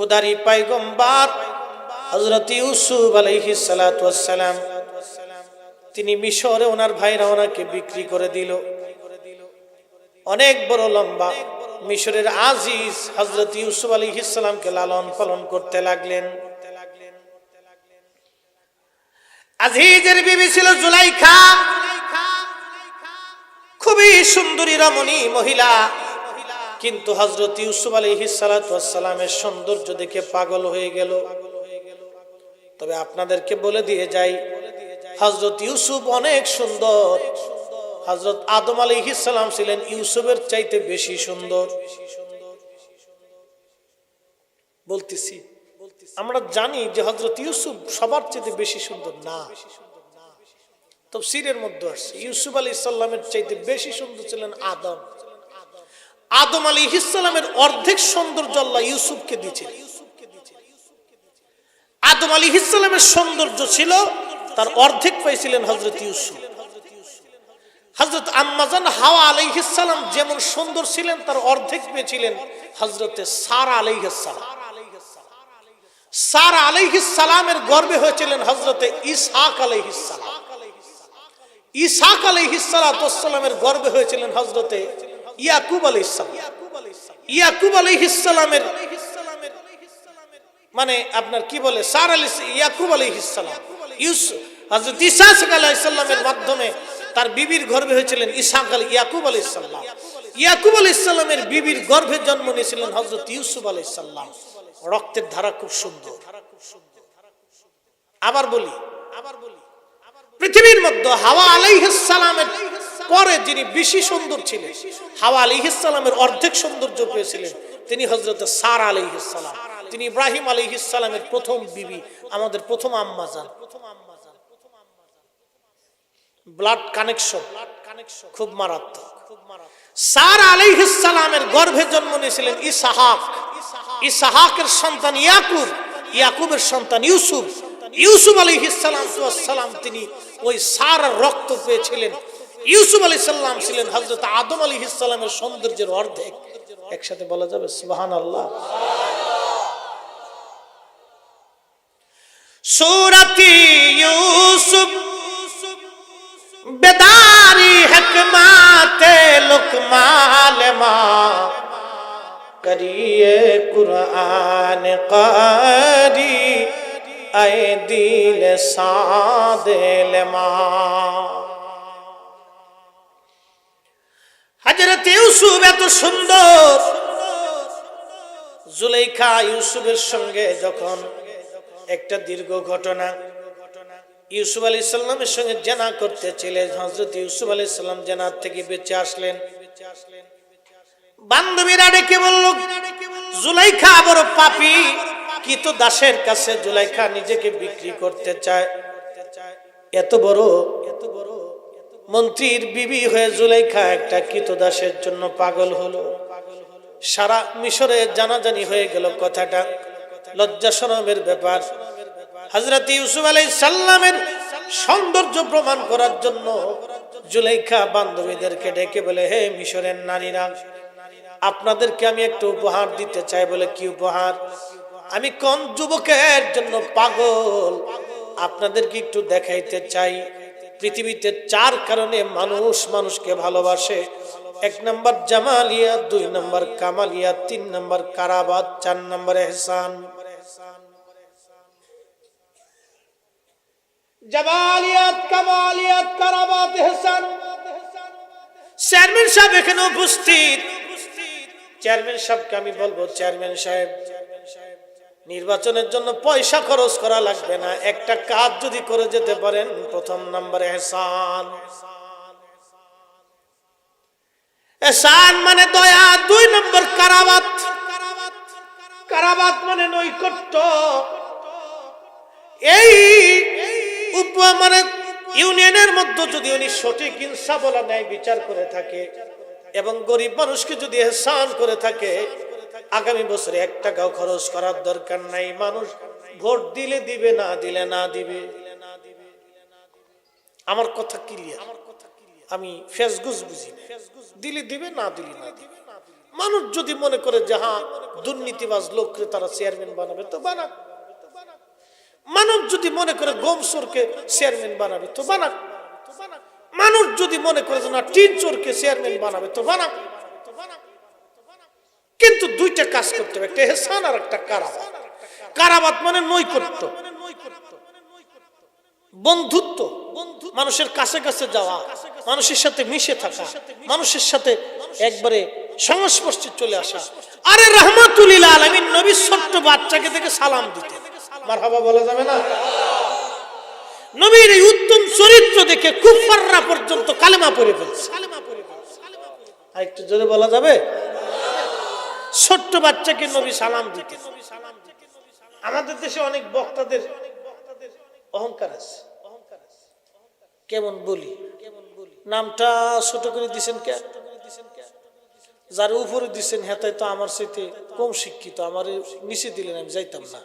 খুদারি পয়গম্বর হযরত ইউসুফ আলাইহিস সালাতু ওয়াস সালাম তিনি মিশরে ওনার ভাইরা ওনাকে বিক্রি করে দিল। অনেক বড় লম্বা মিশরের আজিজ হযরত ইউসুফ আলাইহিস সালামকে লালন পালন করতে লাগলেন। আজিজের বিবি ছিল জুলাইখা, খুবই সুন্দরী রমণী মহিলা, কিন্তু হযরত ইউসুফ আলাইহিস সালাতু ওয়াস সালামের সৌন্দর্য দেখে পাগল হয়ে গেল। তবে আপনাদেরকে বলে দিয়ে যাই, হযরত ইউসুফ অনেক সুন্দর। হযরত আদম আলাইহিস সালাম ছিলেন ইউসুফের চাইতে বেশি সুন্দর। বলতেছি আমরা জানি যে হযরত ইউসুফ সবার চাইতে বেশি সুন্দর না, তাফসীরের মধ্যে আসছে ইউসুফ আলাইহিস সালামের চাইতে বেশি সুন্দর ছিলেন আদম। আদম আলাইহিস সালামের অর্ধেক সৌন্দর্য আল্লাহ ইউসুফকে দিয়েছিলেন। আদম আলাইহিস সালামের সৌন্দর্য ছিল, তার অর্ধেক পাইছিলেন হযরত ইউসুফ। হযরত আম্মাজান হাওয়া আলাইহিস সালাম যেমন সুন্দর ছিলেন, তার অর্ধেক পেয়েছিলেন হযরতে সারা আলাইহিস সালাম। সারা আলাইহিস সালামের গর্ভে হয়েছিলেন হযরতে ইসহাক আলাইহিস সালাম। ইসহাক আলাইহিস সালামের গর্ভে হয়েছিলেন হযরতে ইয়াকুব আলাইহিস সালাম। ইয়াকুব আলাইহিস সালামের মানে আপনার কি বলে সারা ইয়াকুব আলাইহিস সালাম হযরত ঈসা আলাইহিস সালামের মাধ্যমে তার বিবির গর্ভে হয়েছিলেন ইসহাক ইয়াকুব আলাইহিস সালাম। ইয়াকুব আলাইহিস সালামের বিবির গর্ভে জন্ম নিয়েছিলেন হযরত ইউসুফ আলাইহিস সালাম। রক্তের ধারা খুব সুন্দর। আবার বলি পৃথিবীর মধ্যে হাওয়া আলাইহিস সালামের পরে যিনি বেশি সুন্দর ছিলেন, হাওয়া আলাইহিস সালামের অর্ধেক সৌন্দর্য পেয়েছিলেন, তিনি হযরত সারা আলাইহিস সালাম। তিনি ইব্রাহিম আলাইহিস সালামের প্রথম বিবি, আমাদের প্রথম আম্মা জান। ব্লাড কানেকশন খুব মারাত্মক। সারা আলাইহিস সালামের গর্ভে জন্ম নিয়েছিলেন ইসহাক। ইসহাকের সন্তান ইয়াকুব, ইয়াকুবের সন্তান ইউসুফ। ইউসুফ আলাইহিস সালাম তিনি ওই সারার রক্ত পেয়েছিলেন। ইউসুফ আলাইহিস সালাম ছিলেন হযরত আদম আলাইহিস সালামের সৌন্দর্যের অর্ধেক। একসাথে বলা যাবে সুবহানাল্লাহ। সূরাতি ইউসুফ বেদারি হিকমতে লুকমান মা করিয়ে কুরআন কারি আয়ে দিল সাদেল মা। হযরত ইউসুফ এত সুন্দর, জুলাইখা ইউসুফের সঙ্গে যখন একটা দীর্ঘ ঘটনা, ইউসুফ আলাইহিস সালামের সঙ্গে জেনা করতে ছিলেন, হযরত ইউসুফ আলাইহিস সালাম জেনার থেকে বেঁচে আসলেন। বান্ধবীরা ডেকে বলল, জুলাইখা বড় পাপী, কিতো দাসের কাছে জুলাইখা নিজেকে বিক্রি করতে চায়। এত বড় মন্ত্রীর বিবি হয়ে জুলাইখা একটা কিতো দাসের জন্য পাগল হলো। সারা মিশরে জানাজানি হয়ে গেল কথাটা। লজ্জা শরমের ব্যাপার। হযরত ইউসুফ আলাইহিস সালামের সৌন্দর্য প্রমাণ করার জন্য জুলাইখা বান্ধবীদেরকে ডেকে বলে, হে মিশরের নারীরা, আপনাদেরকে আমি একটা উপহার দিতে চাই। বলে, কি উপহার? আমি কোন যুবকের জন্য পাগল আপনাদেরকে একটু দেখাইতে চাই। পৃথিবীতে 4 কারণে মানুষ মানুষকে ভালোবাসে। 1 নম্বর জামালিয়াত, 2 নম্বর কামালিয়াত, 3 নম্বর কারাবাত, 4 নম্বর ইহসান। জামালিয়াত, কামালিয়াত, কারাবাত, ইহসান। চেয়ারম্যান সাহেব এখানে উপস্থিত। চেয়ারম্যান সাহেবকে আমি বলবো, চেয়ারম্যান সাহেব, নির্বাচনের জন্য পয়সা খরচ করা লাগবে না, একটা কাজ যদি করে যেতে পারেন, 1 নম্বর ইহসান। ইহসান মানে দয়া। 2 নম্বর কারাবাত। কারাবাত মানে নৈকট্য। এই মানে ইউনিয়নের মধ্যে যদি উনি সঠিক ইনসাফওয়ালা ন্যায় বিচার করে থাকে এবং গরিব মানুষকে যদি ইহসান করে থাকে, আগামী বছরে 1 টাকাও খরচ করার দরকার নাই। মানুষ ভোট দিলে দিবে, না দিলে না দিবে। আমার কথা ক্লিয়ার? আমি ফেসগুস বুঝি, দিলে দিবে, না দিলে না দিবে। মানুষ যদি মনে করে যে হ্যাঁ দুর্নীতিবাজ লোককে তারা চেয়ারম্যান বানাবে তো বানাক, মানুষ যদি মনে করে গোমচোরকে চেয়ারম্যান বানাবে তো বানাক, মানুষ যদি মনে করে যে না টিন চোরকে চেয়ারম্যান বানাবে তো বানাক, কিন্তু দুইটা কাজ করতে হবে, একটা ইহসান আর একটা কারাবাত। কারাবাত মানে নৈকট্য, বন্ধুত্ব, মানুষের কাছে কাছে যাওয়া, মানুষের সাথে মিশে থাকা, মানুষের সাথে একবারে সংস্পর্শে চলে আসা। আরে রাহমাতুল লিল আলামিন নবী ছোট্ট বাচ্চাকে দেখে সালাম দিতেন, মারহাবা বলা যাবে না? নবীর এই উত্তম চরিত্র দেখে কুফাররা পর্যন্ত কালেমা পড়ে ফেলছে। আর একটু জোরে বলা যাবে? ছোট্ট বাচ্চাকে নবী সালাম দিতেন। আমাদের দেশে অনেক বক্তাদের অহংকার আছে, কেমন বলি নামটা ছোট করে দিছেন কে? যার উপরে দিচ্ছেন হেতায় তো আমার সাথে কম শিক্ষিত, আমার নিচে দিলেন আমি যাইতাম না।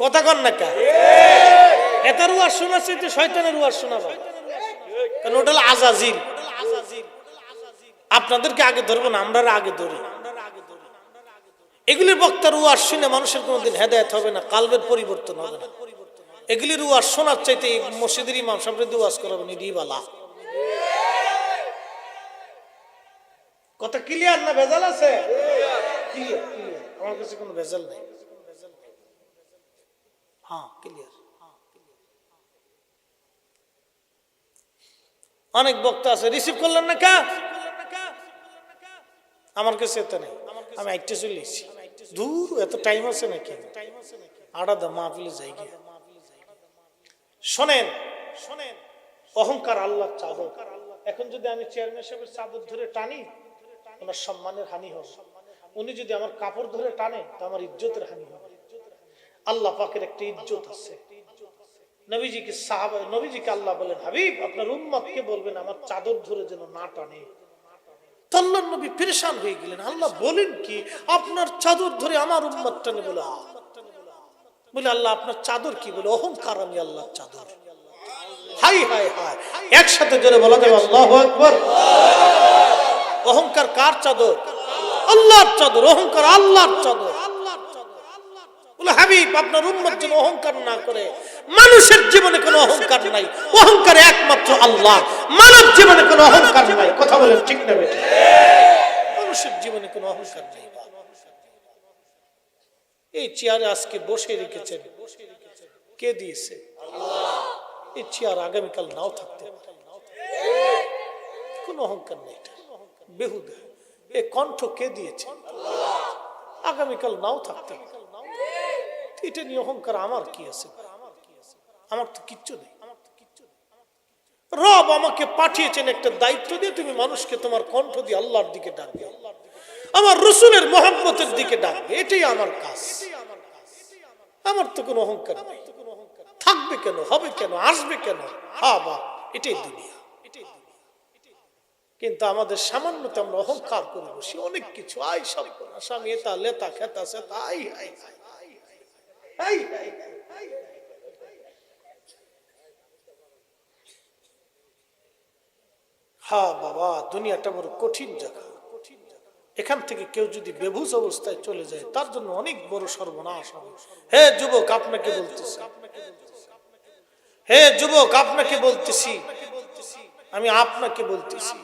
কথা কন না কা? এটার ওয়াজ শোনার চাইতে শয়তানের ওয়াজ শোনাবা, কারণ ওটা হলো আজাজিল। আপনাদেরকে আগে ধরবো না, আমরা আগে ধরি। এগুলির বক্তার ওয়াজ শুনে মানুষের কোনোদিন হেদায়েত হবে না, কালবের পরিবর্তন হবে না। এগুলির ওয়াজ শোনার চাইতে মসজিদের ইমাম সাহেবের ওয়াজ করাবেন, এটাই বালা। কথা ক্লিয়ার না ভেজাল আছে? ক্লিয়ার, ক্লিয়ার, আমার কাছে কোনো ভেজাল নাই। হ্যাঁ ক্লিয়ার। অনেক বক্তা আছে, রিসিভ করলেন না কা? আমার কাছে এত নেই, আমি একটা চলে এসেছি। দূর এত টাইম আছে নাকি? আড়াদা মাহফিলে যাই গিয়ে। শোনেন শোনেন, অহংকার আল্লাহর চাদর। এখন যদি আমি চেয়ারম্যান সাহেবের চাদর ধরে টানি, ওনার সম্মানের হানি হবে। উনি যদি আমার কাপড় ধরে টানে, তো আমার ইজ্জতের হানি হবে। আল্লাহ পাকের একটা ইজ্জত আছে। নবীজিকে সাহাবা, নবীজিকে আল্লাহ বলেন, হাবিব আপনার উম্মতকে বলবেন আমার চাদর ধরে যেন না টানে। আল্লাহর নবী পেরেশান হয়ে গেলেন, আল্লাহ বলেন কি আপনার চাদর ধরে আমার উম্মত টানে? বলে বলে আল্লাহ আপনার চাদর কি? বলে অহংকার, আমি আল্লাহর চাদর। হাই হাই হাই, একসাথে জোরে বলা যাবে আল্লাহু আকবার। অহংকার কার চাদর? আল্লাহর চাদর। অহংকার আল্লাহর চাদর। বলে হাবিব আপনার উম্মত যেন অহংকার না করে। মানুষের জীবনে কোনো অহংকার নাই, অহংকার একমাত্র আল্লাহ। মানব জীবনে কোনো অহংকার নাই। কথা বলেন ঠিক না বেঠিক? মানুষের জীবনে কোনো অহংকার নেই। এই চেয়ারে আজকে বসে রেখেছেন, কে দিয়েছে? আল্লাহ। এই চেয়ার আগামীকাল নাও থাকতে পারে, কোনো অহংকার নেই, বেহুদা। এই কণ্ঠ কে দিয়েছে? আগামীকাল নাও থাকতে পারে। এটা নিয়ে অহংকার আমার কি আছে? আমার তো কিচ্ছু নেই। রব আমাকে পাঠিয়েছেন একটা দায়িত্ব দিয়ে, তুমি মানুষকে তোমার কণ্ঠ দিয়ে আল্লাহর দিকে ডাকবে, আমার রসুলের মহব্বতের দিকে ডাকবে। এটাই আমার কাজ। আমার তো কোনো অহংকার নেই। থাকবে কেন, হবে কেন, আসবে কেন? হ্যাঁ বা এটাই দুনিয়া। কিন্তু আমাদের সামান্যতে আমরা অহংকার করে বসি অনেক কিছু। আই সব স্বামী এটা লেতা খেতা সেতা, আই হাই হাই হাই। হ্যাঁ বাবা, দুনিয়াটা বড় কঠিন জায়গা। এখান থেকে কেউ যদি বেহুশ অবস্থায় চলে যায়, তার জন্য অনেক বড় সর্বনাশ হবে। হে যুবক আপনাকে বলতেছি, হে যুবক আপনাকে বলতেছি, আমি আপনাকে বলতেছি,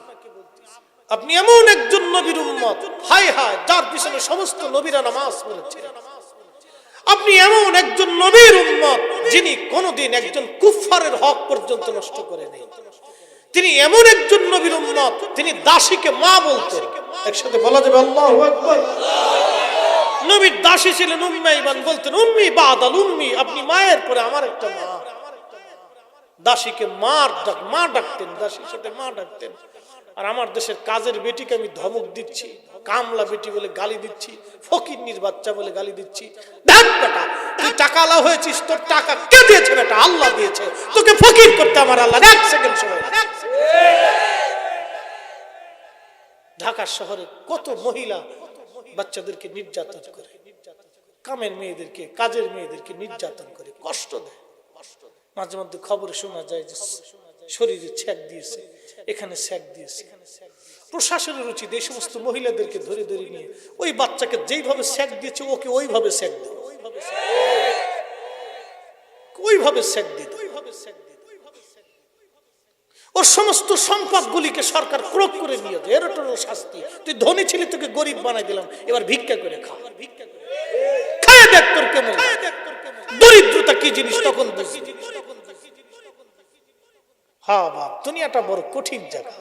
আপনি এমন একজন নবীর উম্মত, হায় হায়, যার পিছনে সমস্ত নবীরা নামাজ পড়েছে। আপনি এমন একজন নবীর উম্মত যিনি কোনদিন একজন কুফফারের হক পর্যন্ত নষ্ট করে নেই। তিনি এমন একজন নবীর উম্মত, তিনি দাসীকে মা বলতেন। একসাথে বলা যাবে আল্লাহু আকবার। নবীর দাসী ছিলেন উম্মে ইমান, বলতেন উম্মি বাদাল উম্মি, আপনি মায়ের পরে আমার একটা মা। দাসীকে মা ডাকতেন, দাসীর সাথে মা ডাকতেন। আর আমার দেশের কাজের বেটিকে আমি ধমক দিচ্ছি, কামলা বেটি বলে গালি দিচ্ছি, ফকিন্নির বাচ্চা বলে গালি দিচ্ছি। দেখ বেটা, তুই টাকাওয়ালা হয়েছিস, তোর টাকা কে দিয়েছে? বেটা আল্লাহ দিয়েছে। তোকে ফকির করতে আমার আল্লাহ এক সেকেন্ড সময়। ঢাকা শহরে কত মহিলা বাচ্চাদেরকে নির্যাতন করে, কামের মেয়েদেরকে, কাজের মেয়েদেরকে নির্যাতন করে, কষ্ট দেয়। মাঝে মধ্যে খবরে শোনা যায় যে শরীরে ছেদ দিয়েছে, এখানে সেক দিয়েছে। প্রশাসনের উচিত এই সমস্ত মহিলাদেরকে ধরে ধরে নিয়ে ওই বাচ্চাকে যেইভাবে সেক দিয়েছে ওকে ওইভাবে সেক দেয়, ওইভাবে সেক দিত। ওর সমস্ত সম্পদগুলিকে সরকার ক্রোক করে নিয়ে যায়, এর একটা শাস্তি। তুই ধনী ছিলি, তোকে গরিব বানাই দিলাম, এবার ভিক্ষা করে খা, খায় দেখ তোর কেমন দরিদ্রতা কি জিনিস তখন বুঝবি। হ্যাঁ বাপ, দুনিয়াটা বড় কঠিন জায়গা।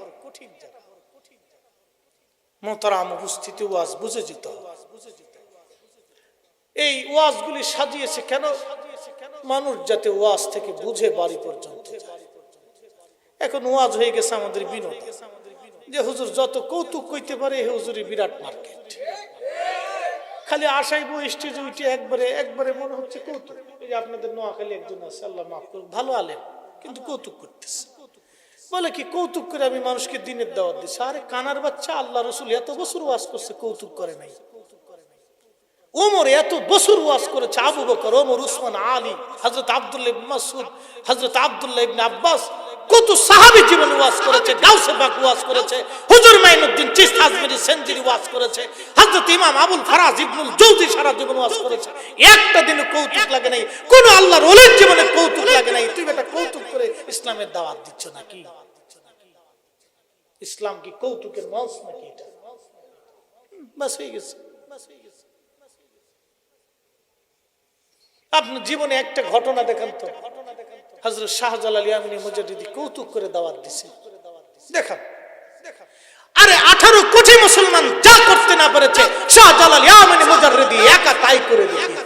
মোহতারাম উপস্থিতি, ওয়াজ বুঝে যেতে হবে। এই ওয়াজগুলি সাজিয়েছে কেন? মানুষ যাতে ওয়াজ থেকে বুঝে বাড়ি পর্যন্ত যায়। এখন ওয়াজ হয়ে গেছে আমাদের বিনোদন, যে হুজুর যত কৌতুক কইতে পারে হে হুজুরের বিরাট মার্কেট। খালি আশাই বই স্টেজে উঠে একবারে একবারে মনে হচ্ছে কৌতুক। এই যে আপনাদের নোয়াখালী একজন আছে, আল্লাহ মাফ করুন, ভালো আলেম কিন্তু কৌতুক করতেছে। বলে কি কৌতুক করে আমি মানুষকে দিনের দাওয়াত দিচ্ছি। আরে কানার বাচ্চা, আল্লাহ রসুল এত বছর ওয়াজ করছে, কৌতুক করে নাই। ওমর এত বছর ওয়াজ করেছে, আবু বকর, ওমর, উসমান, আলী, হযরত আব্দুল্লাহ ইবনে মাসউদ, হযরত আব্দুল্লাহ ইবনে আব্বাস, কত সাহাবী জীবন ওয়াজ করেছে, গাউসে পাক ওয়াজ করেছে, হুজুর মাইনুদ্দিন চিশতি আজমিরি সেনজিরি ওয়াজ করেছে, হযরত ইমাম আবুল ফারাজ ইবনুল জৌজি সারা জীবন ওয়াজ করেছে। একটা দিনও কৌতুক লাগে নাই, কোন আল্লাহর ওলির জীবনে কৌতুক লাগে নাই। তুই বেটা কৌতুক করে ইসলামের দাওয়াত দিচ্ছ নাকি? ইসলাম কি কৌতুকের মঞ্চ নাকি? এটা বাস হয়ে গেছে। আপনার জীবনে একটা ঘটনা দেখান তো, হযরত শাহজালাল ইয়ামানি মুজাদ্দিদি কৌতুক করে দাওয়াত দিছে, দেখান। আরে 18 কোটি মুসলমান যা করতে না পেরেছে, শাহজালাল ইয়ামানি মুজাদ্দিদি একা তাই করে দিয়েছে।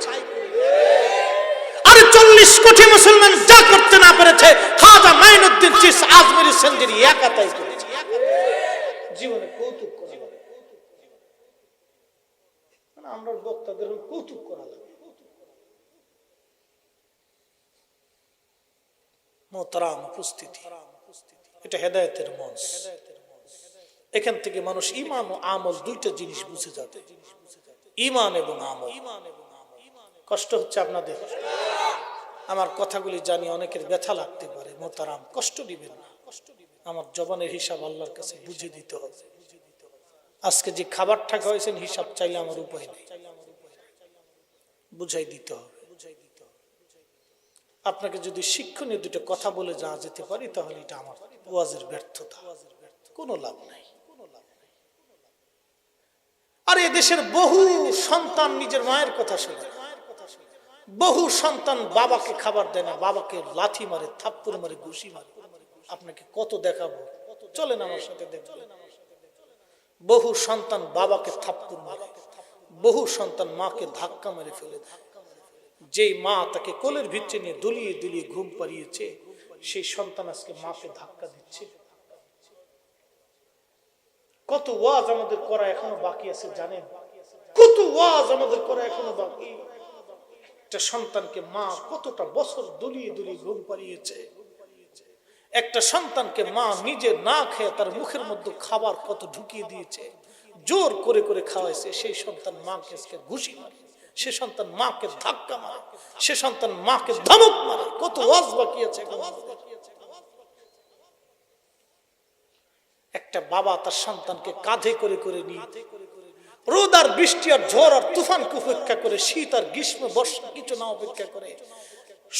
আরে 40 কোটি মুসলমান যা করতে না পেরেছে, খাজা মাইনুদ্দিন চিশতি আজমিরি সেনজিরি একা তাই করেছে। জীবনে কৌতুক করা লাগে, মানে আমরা বক্তাদের কৌতুক করা লাগে। মোহতারাম উপস্থিতি, এটা হেদায়েতের মঞ্চ। এখান থেকে মানুষ ঈমান ও আমল দুইটা জিনিস বুঝে যাবে। ঈমান এবং আমল। কষ্ট হচ্ছে আপনাদের? আমার কথাগুলি জানি অনেকের ব্যথা লাগতে পারে, মোহতারাম কষ্ট দিবেন না। আমার জবানের হিসাব আল্লাহর কাছে বুঝে দিতে হবে। আজকে যে খাবারটা খাওয়াইছেন হিসাব চাইলে আমার উপায় নেই, বুঝাই দিতে হবে। আপনাকে যদি শিক্ষণীয় দুটো কথা বলে যাওয়া যেতে পারি, তাহলে এটা আমার ওয়াজের ব্যর্থতা, কোনো লাভ নাই। আর এদেশের বহু সন্তান নিজের মায়ের কথা শোনে, বহু সন্তান বাবাকে খাবার দেয় না, বাবাকে লাথি মারে, থাপ্পড় মারে, ঘুষি মারে। আপনাকে কত দেখাবো, চলেন আমার সাথে দেখবেন। বহু সন্তান বাবাকে থাপ্পড় মারে, বহু সন্তান মাকে ধাক্কা মেরে ফেলে দেয়। যেই মা তাকে কোলের ভিতরে নিয়ে দুলিয়ে দুলিয়ে ঘুম পাড়িয়েছে, সেই সন্তান আজকে মাকে ধাক্কা দিচ্ছে। কত ওয়াজ আমাদের করা এখনো বাকি আছে জানেন? কত ওয়াজ আমাদের করা এখনো বাকি। একটা সন্তানকে মা কতটা বছর দুলিয়ে দুলিয়ে ঘুম পাড়িয়েছে। একটা সন্তানকে মা নিজে না খেয়ে তার মুখের মধ্যে খাবার কত ঢুকিয়ে দিয়েছে, জোর করে করে খাওয়াইছে। সেই সন্তান মাকে আজকে ঘুষি মারে, সে সন্তান মাকে ধাক্কা মারে, সে সন্তান মাকে ধমক মারে। কত ওয়াজ বাকি আছে। একটা বাবা তার সন্তানকে কাঁধে করে করে নিয়ে রোদ আর বৃষ্টি আর ঝড় আর তুফানকে উপেক্ষা করে, শীত আর গ্রীষ্ম বর্ষা কিছু না উপেক্ষা করে,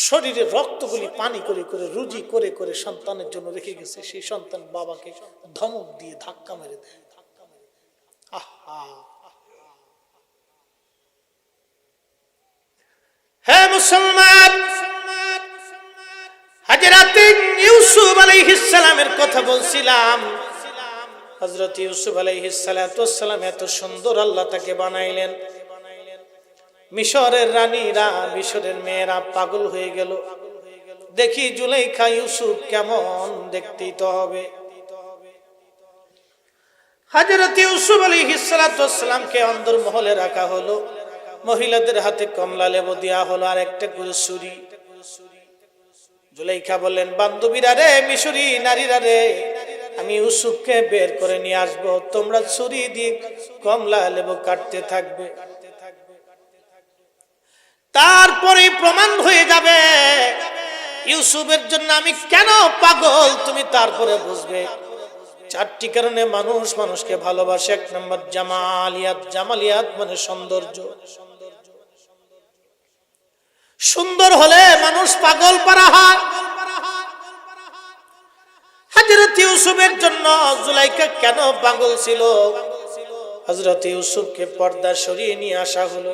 শরীরের রক্তগুলি পানি করে করে রুজি করে করে সন্তানের জন্য রেখে গেছে। সেই সন্তান বাবাকে ধমক দিয়ে ধাক্কা মেরে দেয়। আহা, হে মুসলমান, হযরত ইউসুফ আলাইহিস সালামের কথা বলছিলাম। হযরত ইউসুফ আলাইহিস সালাম এত সুন্দর আল্লাহ তাকে বানাইলেন, মিশরের রানীরা, মিশরের মেয়েরা পাগল হয়ে গেল। দেখি জুলাইখা ইউসুফ কেমন, দেখতেই তো হবে। হযরত ইউসুফ আলাইহিস সালামকে অন্দর মহলে রাখা হলো, মহিলাদের হাতে কমলা লেবু দেওয়া হলো আর একটা করে ছুরি। জুলাইখা বললেন, বান্ধবীরা রে, মিশরি নারীরা রে, আমি ইউসুফকে বের করে নিয়ে আসবো, তোমরা ছুরি দিয়ে কমলা লেবু কাটতে থাকবে। তারপরে প্রমাণ হয়ে যাবে ইউসুফের জন্য আমি কেন পাগল, তুমি তারপরে বুঝবে। চারটি কারণে মানুষ মানুষকে ভালোবাসে। এক নম্বর জামালিয়াত, জামালিয়াত মানে সৌন্দর্য। সুন্দর হলে মানুষ পাগল পারা হয়। হযরত ইউসুফের জন্য জুলাইখা কেন পাগল ছিল? হযরত ইউসুফকে পর্দা সরিয়ে নিয়ে আসা হলো।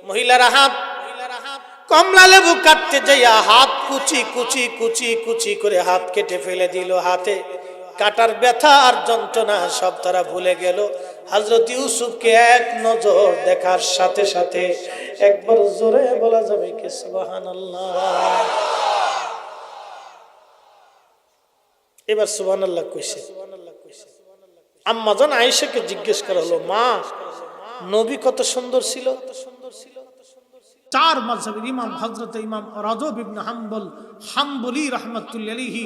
মহিলারা হাত কমলা লেবু কাটতে যাইয়া হাত কুচি কুচি কুচি কুচি করে হাত কেটে ফেলে দিল। হাতে কাটার ব্যথা আর যন্ত্রণা সব তারা ভুলে গেল। হযরত ইউসুফকে এক নজর দেখার সাথে সাথে একবার জোরে বলা যাবে কি সুবহানাল্লাহ? এবার সুবহানাল্লাহ কইছে। আম্মা জান আয়েশাকে জিজ্ঞেস করা হলো, মা নবী কত সুন্দর ছিল? চার মাযহাবের ইমাম হযরত ইমাম রাজব ইবনে হাম্বলি রাহমাতুল্লাহি আলাইহি,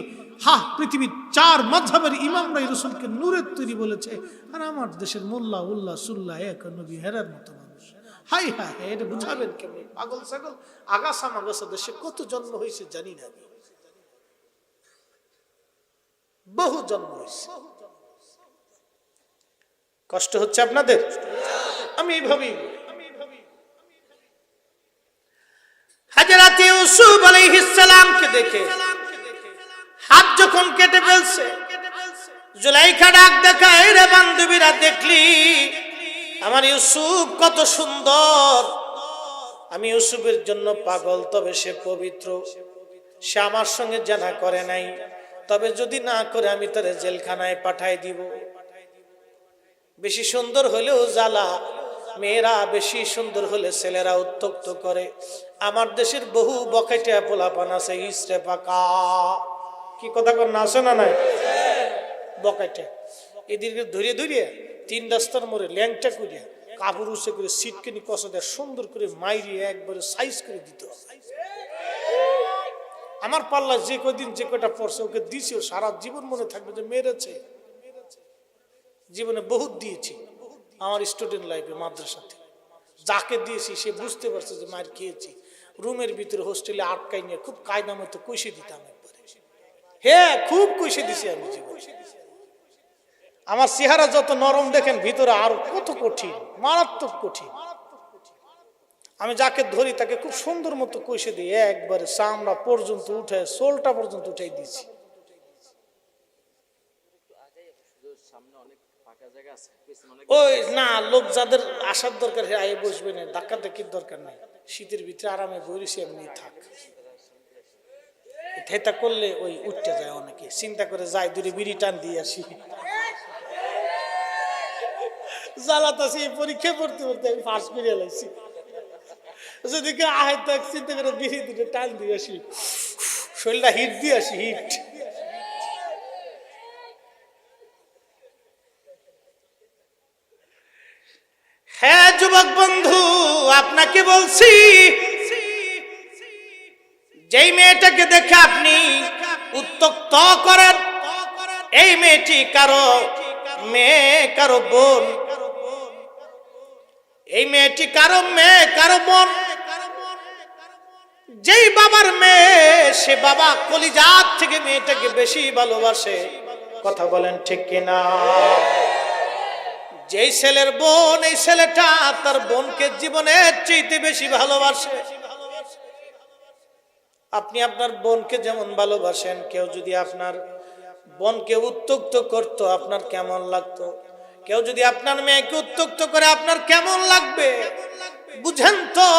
পৃথিবীর চার মাযহাবের ইমামরাই রাসূলকে নূরের তৈরি বলেছে। আর আমার দেশের মোল্লা উল্লাহ সুল্লাহ এক নবী হেরার মতো মানুষ। হাই হাই, এটা বুঝাবেন কেমন? পাগল ছাগল আগাছা মাগাছা দেশে কত জন্ম হয়েছে জানি না, বহু জন্ম হয়েছে। কষ্ট হচ্ছে আপনাদের? আমি এইভাবেই হযরত ইউসুফ আলাইহিস সালামকে দেখে হাত যখন কেটে ফেলছে, জুলাইখা ডাক দেখায়, রে বান্ধবীরা দেখলি আমার ইউসুফ কত সুন্দর? আমি ইউসুফের জন্য পাগল, তবে সে পবিত্র, সে আমার সঙ্গে জানা করে নাই, তবে যদি না করে আমি তারে জেলখানায় পাঠাই দিব। বেশি সুন্দর হলেও জ্বালা, মেয়েরা বেশি সুন্দর হলে ছেলেরা উত্তক্ত করে। আমার দেশের বহু বকেটে পোলাপান আছে ইসরে পাকা, কি কথা কর না আছে না নাই? বকেটে এদিকে ধরিয়ে ধরিয়ে 3 রাস্তার মোড়ে ল্যাংটা করিয়া কাপড় উঁচে করে সিটকেনি কষা দেয়, সুন্দর করে মাইরিয়ে একবারে সাইজ করে দিতে হবে। আমার পাল্লা যে কদিন যে কটা পড়ছে ওকে দিছি, ও সারা জীবন মনে থাকবে যে মেরেছে। জীবনে বহুত দিয়েছি আমার স্টুডেন্ট লাইফে, মাদ্রাসাতে যাকে দিয়েছি সে বুঝতে পারছে যে মার খেয়েছি। রুমের ভিতরে হোস্টেলে আটকাই নিয়ে খুব কায়দা মতো কষে দিতাম একবারে। হ্যাঁ, খুব কষে দিছি আমি জীবনে। আমার চেহারা যত নরম দেখেন, ভিতরে আরো কত কঠিন, মারাত্মক কঠিন। আমি যাকে ধরি তাকে খুব সুন্দর মতো কষে দিই, একবারে চামড়া পর্যন্ত উঠে, সোলটা পর্যন্ত উঠাই দিয়েছি। ওই না, লোক যাদের আসার দরকার আয়ে বসবে না, ধাক্কা ধাক্কির দরকার নাই। শীতের ভিতরে আরামে বইরেছি, এমনি থাক। থেতা করলে ওই উঠতে যায়, অনেকে চিন্তা করে যায় দূরে বিড়ি টান দিয়ে আসি। জ্বালাতাছি পরীক্ষা পড়তে পড়তে আমি পাস করে লাইছি। যদি কেউ আহে তাক চিন্তা করে বিড়ি দুটো টান দিয়ে আসি, শরীরটা হিট দিয়ে আসি, হিট। হ্যাঁ যুবক বন্ধু, আপনাকে বলছি, যেই মেয়েটাকে দেখে আপনি উত্তক্ত করেন, এই মেয়েটি কারো মেয়ে, কারো বোন, এই মেয়েটি কারো মেয়ে, কারো বোন। যেই বাবার মেয়ে, সে বাবা কলিজাত থেকে মেয়েটাকে বেশি ভালোবাসে। কথা বলেন ঠিক কিনা? যেই ছেলের বোন, এই ছেলেটা তার বোনকে জীবনের চাইতে বেশি ভালোবাসে। আপনি আপনার বোনকে যেমন ভালোবাসেন, কেউ যদি আপনার বোনকে উত্ত্যক্ত করতো আপনার কেমন লাগতো? কেউ যদি আপনার মেয়েকে উত্ত্যক্ত করে আপনার কেমন লাগবে? বুঝেন তো?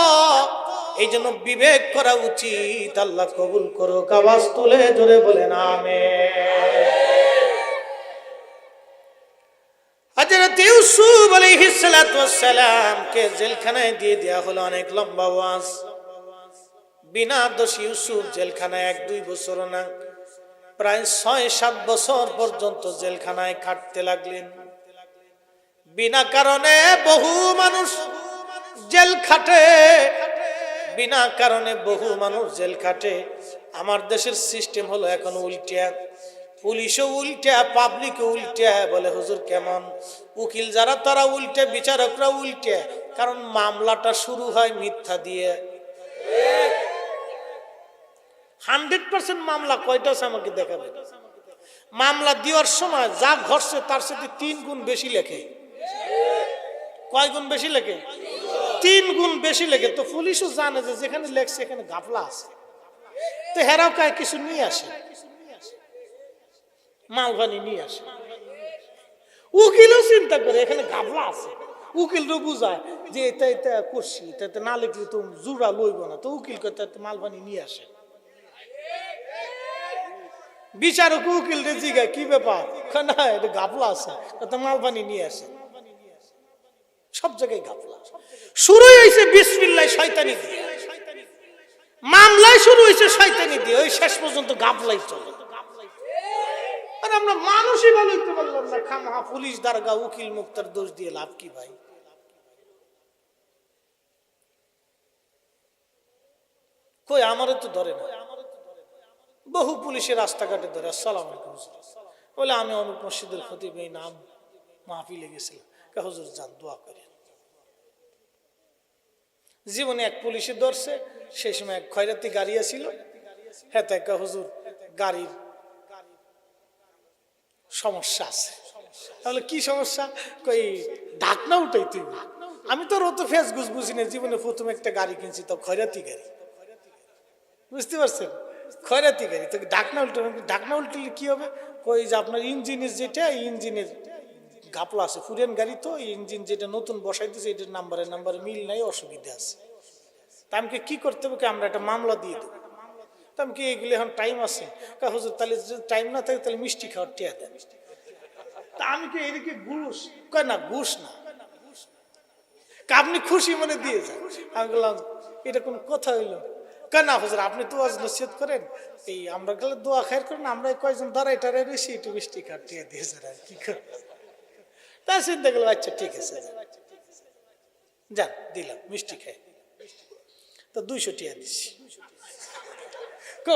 এই জন্য বিবেক করা উচিত। আল্লাহ কবুল করুক। আওয়াজ তুলে জোরে বলেন আমিন। হযরত ইউসুফ আলাইহিস সালাতু ওয়াস সালামকে জেলখানায় দিয়ে দেয়া হলো। অনেক লম্বা ওয়াজ। বিনা দোষী ইউসুফ জেলখানায় 1-2 বছর না, প্রায় 6-7 বছর পর্যন্ত জেলখানায় খাটতে লাগলেন। বিনা কারণে বহু মানুষ জেল খাটে, বিনা কারণে বহু মানুষ জেল খাটে। আমার দেশের সিস্টেম হলো এখন উল্টা, পুলিশও উল্টা, পাবলিকও উল্টা। বলে হুজুর কেমন? উকিল যারা তারা উল্টা, বিচারকরা উল্টা। কারণ মামলাটা শুরু হয় মিথ্যা দিয়ে। 100% মামলা কয়টা আছে আমাকে দেখাবে? মামলা দেওয়ার সময় যা ঘটছে তার সাথে 3 গুণ বেশি লেখে। কয় গুণ বেশি লেখে? 3 গুণ বেশি লেখে। তো পুলিশও জানে যে যেখানে লেখছে এখানে ঘাপলা আছে, তো হেরাও কায় কিছু নিয়ে আসে, মালবানি নিয়ে আসে। উকিলও চিন্তা করে এখানে ঘাপলা আছে, উকিলও বুঝায় যে এটা এটা করছি, এটা না লিখলে তো জুরা লইব না, তো উকিল করতে মালবানি নিয়ে আসে। বিচারক উকিল রে জিগায় কি ব্যাপার, না এটা ঘাপলা আছে, তো মালবানি নিয়ে আসে। সব জায়গায় ঘাপলা। শুরুই হয়েছে বিসমিল্লাহ শয়তানি দিয়ে, মামলায় শুরু হয়েছে শয়তানি দিয়ে, ওই শেষ পর্যন্ত ঘাপলাই চলে। আর আমরা মানুষই ভালো হইতে পারলাম না, খামহা পুলিশ দারোগা উকিল মুক্তার দোষ দিয়ে লাভ কি ভাই? কই আমারে তো ধরে না, বহু পুলিশের রাস্তাঘাটে ধরে আসসালাম আলাইকুম বলে আমি অমুক মসজিদের খতিব, এই নাম মাহফিলে গেছিলাম, হুজুর যান দোয়া করেন। জীবনে এক পুলিশে ধরছে, সেই সময় এক খয়রাতি গাড়ি আসিল, হ্যাঁ তাই হুজুর গাড়ির সমস্যা আছে। তাহলে কি সমস্যা? কই ঢাকনা উঠাই তুই। আমি তো অত ফেস গুজ বুঝি না, জীবনে প্রথম একটা গাড়ি কিনছি, তো খয়রাতি গাড়ি, বুঝতে পারছেন? খয়রাতি গাড়ি, তো ঢাকনা উল্টে, ঢাকনা উল্টলে কি হবে? কই যে আপনার ইঞ্জিনের যেটা, ইঞ্জিনের ঘাপলা আছে, পুরান গাড়ি তো ইঞ্জিন যেটা নতুন বসাইতেছে এটার নাম্বারে মিল নাই, অসুবিধা আছে। তা আমাকে কি করতে হবে? আমরা একটা মামলা দিয়ে দেবো। তা আমি কি এগুলি এখন টাইম আছে? হুজুর তাহলে যদি টাইম না থাকে তাহলে মিষ্টি খাওয়ার টিয়া দেন। তা আমি কি এদিকে ঘুষ? কয় না ঘুষ না, আপনি খুশি মনে দিয়ে যান। আমি বললাম এটা কোন কথা হইলো? কেন না হুজুর আপনি তো আজ নসিহত করেন, এই আমরা গেলে দোয়া খায়ের করেন, আমরা কয়েকজন দাঁড়াই টাড়াই রয়েছি, একটু মিষ্টি খাওয়ার টিয়া দিয়ে যান। আর কি করে তা চিন্তা করলাম, আচ্ছা ঠিক আছে যান, দিলাম মিষ্টি খাই। তো 200 টিয়া দিচ্ছি।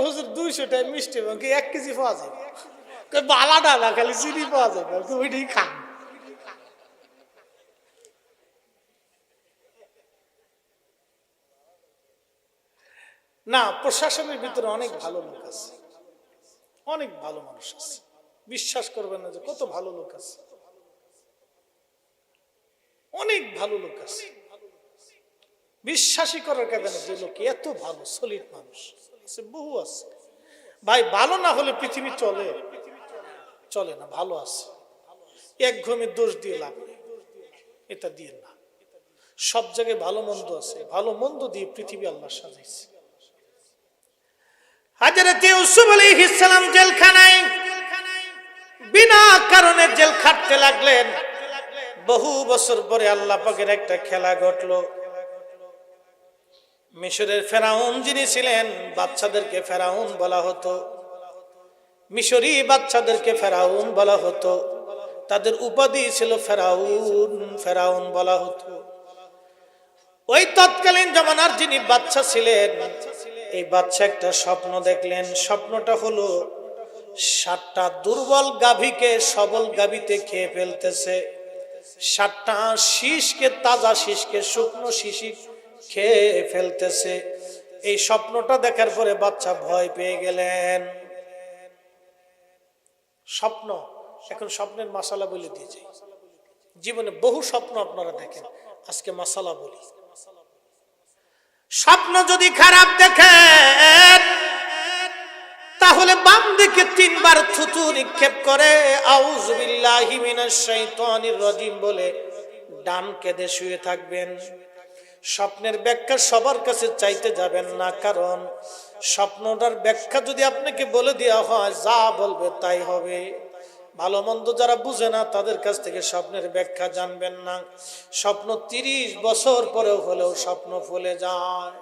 হুজুর 200 টাকা মিষ্টি 1 কেজি পাওয়া যাবে? বালা ডালা খালি চিনি পাওয়া যাবে, ওইটাই খান। না, প্রশাসনের ভিতরে অনেক ভালো লোক আছে, অনেক ভালো মানুষ আছে, বিশ্বাস করবেন না যে কত ভালো লোক আছে, অনেক ভালো লোক আছে। বিশ্বাসই করার কারণে যে লোক এত ভালো সলিড মানুষ আছে, বহু আছে ভাই। ভালো না হলে পৃথিবী চলে? চলে না। ভালো আছে, এক ঘুমে দোষ দিয়ে লাভ নেই, এটা দিয়ে না। সব জায়গায় ভালো মন্দ আছে, ভালো মন্দ দিয়ে পৃথিবী আল্লাহ সাজাইছে। হযরত ইউসুফ আলাইহিস সালাম জেলখানায় বিনা কারণে জেল খাটতে লাগলেন। বহু বছর পরে আল্লাহ পাকের একটা খেলা ঘটলো। মিশরের ফেরাউন যিনি ছিলেন, বাচ্চাদেরকে ফেরাউন বলা হতো, মিশরি বাচ্চাদেরকে ফেরাউন বলা হতো, তাদের উপাধি ছিল ফেরাউন, ফেরাউন বলা হতো। ওই তৎকালীন জমানার যিনি বাচ্চা ছিলেন, এই বাচ্চা একটা স্বপ্ন দেখলেন। স্বপ্নটা হলো 7টা দুর্বল গাভীকে সবল গাভীতে খেয়ে ফেলতেছে, 7টা শীষকে, তাজা শীষকে শুকনো শিশি খেয়ে ফেলতেছে। এই স্বপ্নটা দেখার পরে বাচ্চা ভয় পেয়ে গেলেন। স্বপ্ন, এখন স্বপ্নের মাসালা বলে দিয়ে যাই। জীবনে বহু স্বপ্ন আপনারা দেখেন, আজকে মাসালা বলি। স্বপ্ন যদি খারাপ দেখেন তাহলে বাম দিকে 3 বার থুতু নিক্ষেপ করে আউযু বিল্লাহি মিনাশ শাইতানির রাজিম বলে ডান কেঁদে শুয়ে থাকবেন। স্বপ্নের ব্যাখ্যা সবার কাছে চাইতে যাবেন না, কারণ স্বপ্নটার ব্যাখ্যা যদি আপনাকে বলে দেওয়া হয় যা বলবে তাই হবে। ভালো মন্দ যারা বুঝে না তাদের কাছ থেকে স্বপ্নের ব্যাখ্যা জানবেন না। স্বপ্ন 30 বছর পরেও হলেও স্বপ্ন ফলে যায়।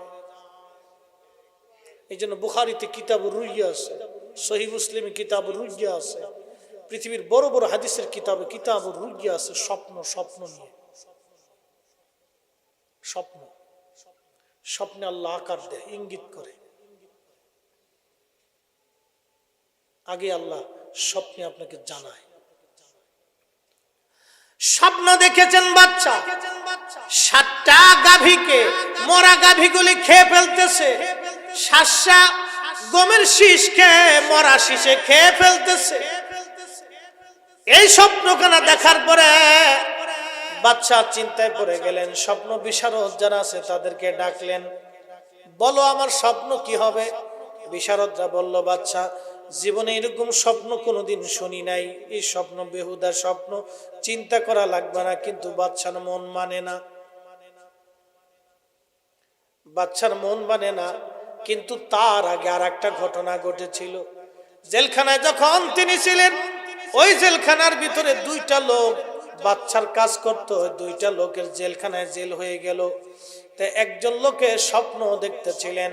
এই জন্য বুখারীতে কিতাবুর রুইয়া আছে, সহিহ মুসলিমে কিতাবুর রুইয়া আছে, পৃথিবীর বড় বড় হাদিসের কিতাবে কিতাবুর রুইয়া আছে। স্বপ্ন, স্বপ্ন নিয়ে স্বপ্ন, স্বপ্নে আল্লাহ আকার দেয়, ইঙ্গিত করে। আগে আল্লাহ স্বপ্নে আপনাকে জানায়। স্বপ্ন দেখেছেন বাচ্চা 7টা গাভীকে, মরা গাভীগুলি খেয়ে ফেলতেছে, 7টা গমের শীষকে মরা শীষে খেয়ে ফেলতেছে। এই স্বপ্নখানা দেখার পরে বাদশা চিন্তায় পড়ে গেলেন। স্বপ্ন বিশারদ যারা আছে তাদেরকে ডাকলেন, বলো আমার স্বপ্ন কি হবে। বিশারদরা বলল, বাদশা জীবনে এরকম স্বপ্ন কোনোদিন শুনি নাই, এই স্বপ্ন বেহুদা স্বপ্ন, চিন্তা করা লাগবে না। কিন্তু বাদশার মন মানে না, বাদশার মন মানে না। কিন্তু তার আগে আর একটা ঘটনা ঘটেছিল। জেলখানায় যখন তিনি ছিলেন, ওই জেলখানার ভিতরে দুইটা লোক বাদশার কাজ করত। দুইটা লোকের জেলখানায় জেল হয়ে গেল। তা একজন লোকের স্বপ্ন দেখতেছিলেন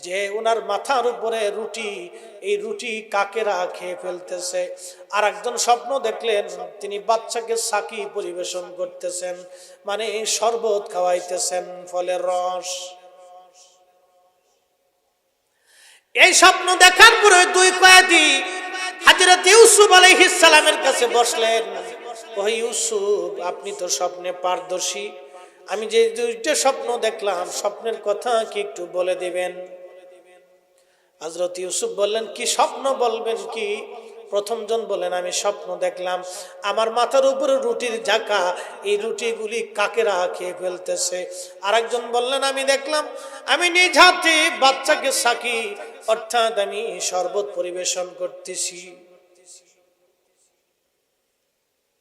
যে ওনার মাথার উপরে রুটি, এই রুটি কাকেরা খেয়ে ফেলতেছে। আর একজন স্বপ্ন দেখলেন তিনি বাচ্চাকে সাকি পরিবেশন করতেছেন, মানে শরবত খাওয়াইতেছেন, ফলের রস। এই স্বপ্ন দেখার পরে দুই কয়েদি হযরত ইউসুফ আলাইহিস সালামের কাছে বসলেন। ও ইউসুফ, আপনি তো স্বপ্নে পারদর্শী, আমি যে দুইটা স্বপ্ন দেখলাম স্বপ্নের কথা কি একটু বলে দিবেন? হযরত ইউসুফ বললেন, কি স্বপ্ন বলবেন কি? প্রথম জন বলেন, আমি স্বপ্ন দেখলাম আমার মাথার উপরে রুটির ঝাঁকা, এই রুটিগুলি কাকেরা খেয়ে ফেলতেছে। আরেকজন বললেন, আমি দেখলাম আমি নিজ হাতে বাচ্চাকে সাকি, অর্থাৎ আমি শরবত পরিবেশন করতেছি।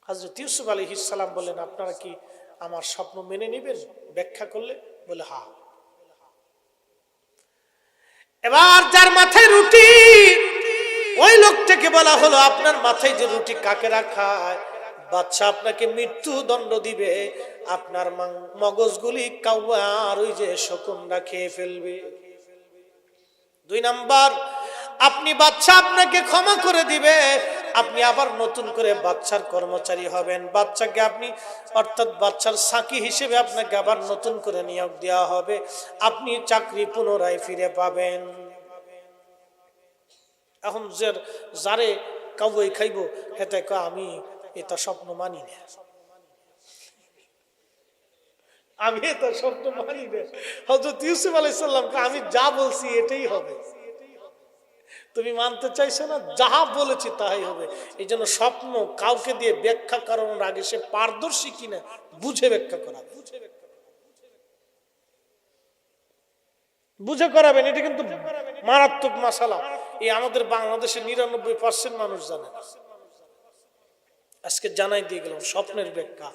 হযরত ইউসুফ আলাইহিস সালাম বললেন, আপনারা কি আমার স্বপ্ন মেনে নেবেন ব্যাখ্যা করলে? বলে হ্যাঁ। এবার যার মাথায় রুটি, ওই লোকটাকে বলা হলো, আপনার মাথায় যে রুটি কাকেরা খায়, বাদশা আপনাকে মৃত্যু দণ্ড দিবে, আপনার মগজগুলি কাউয়া আর ওই যে শকুনরা খেয়ে ফেলবে। দুই নাম্বার, আপনি বাদশা আপনাকে ক্ষমা করে দিবে, আপনি আবার নতুন করে বাদশার কর্মচারী হবেন। বাদশাকে আপনি, অর্থাৎ বাদশার সাকি হিসেবে আপনাকে আবার নতুন করে নিয়োগ দেওয়া হবে, আপনি চাকরি পুনরায় ফিরে পাবেন। এখন যারে কাউই খাইব হেতে আমি এটা স্বপ্ন মানি না, আমি এটা স্বপ্ন মানি না। হযরত ইউসুফ আলাইহিস সালামকে আমি যা বলছি এটাই হবে, তুমি মানতে চাইছো না, যাহা বলেছি তাই হবে। এই জন্য স্বপ্ন কাউকে দিয়ে ব্যাখ্যা করানোর আগে সে পারদর্শী কিনা বুঝে ব্যাখ্যা করা, বুঝে করাবেন। এটা কিন্তু মারাত্মক মাসালা। এই আমাদের বাংলাদেশের ৯৯% মানুষ জানে। আজকে জানাই দিয়ে গেলাম স্বপ্নের ব্যাখ্যা।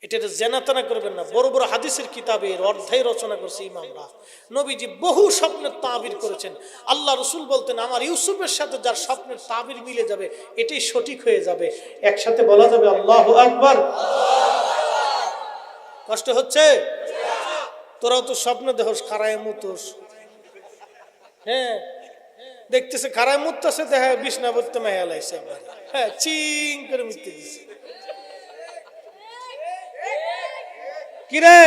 এটা জেনাতেনা করবেন না। বড় বড় হাদিসের কিতাবের অধ্যায় রচনা করছে ইমামরা। নবীজি বহু স্বপ্নের তাবির করেছেন। আল্লাহ রাসূল বলতেন, আমার ইউসুফের সাথে যার স্বপ্নের তাবির মিলে যাবে এটাই সঠিক হয়ে যাবে। একসাথে বলা যাবে আল্লাহু আকবার। কষ্ট হচ্ছে? তোরাও তো স্বপ্ন দেখোস খারায় মুতোস। হ্যাঁ, দেখতেছে খারায় মুততেছে, দেখা বিছনা পড়তে মেয়া লাইছে, হ্যাঁ চিং করে মুততে দিছে। কিরে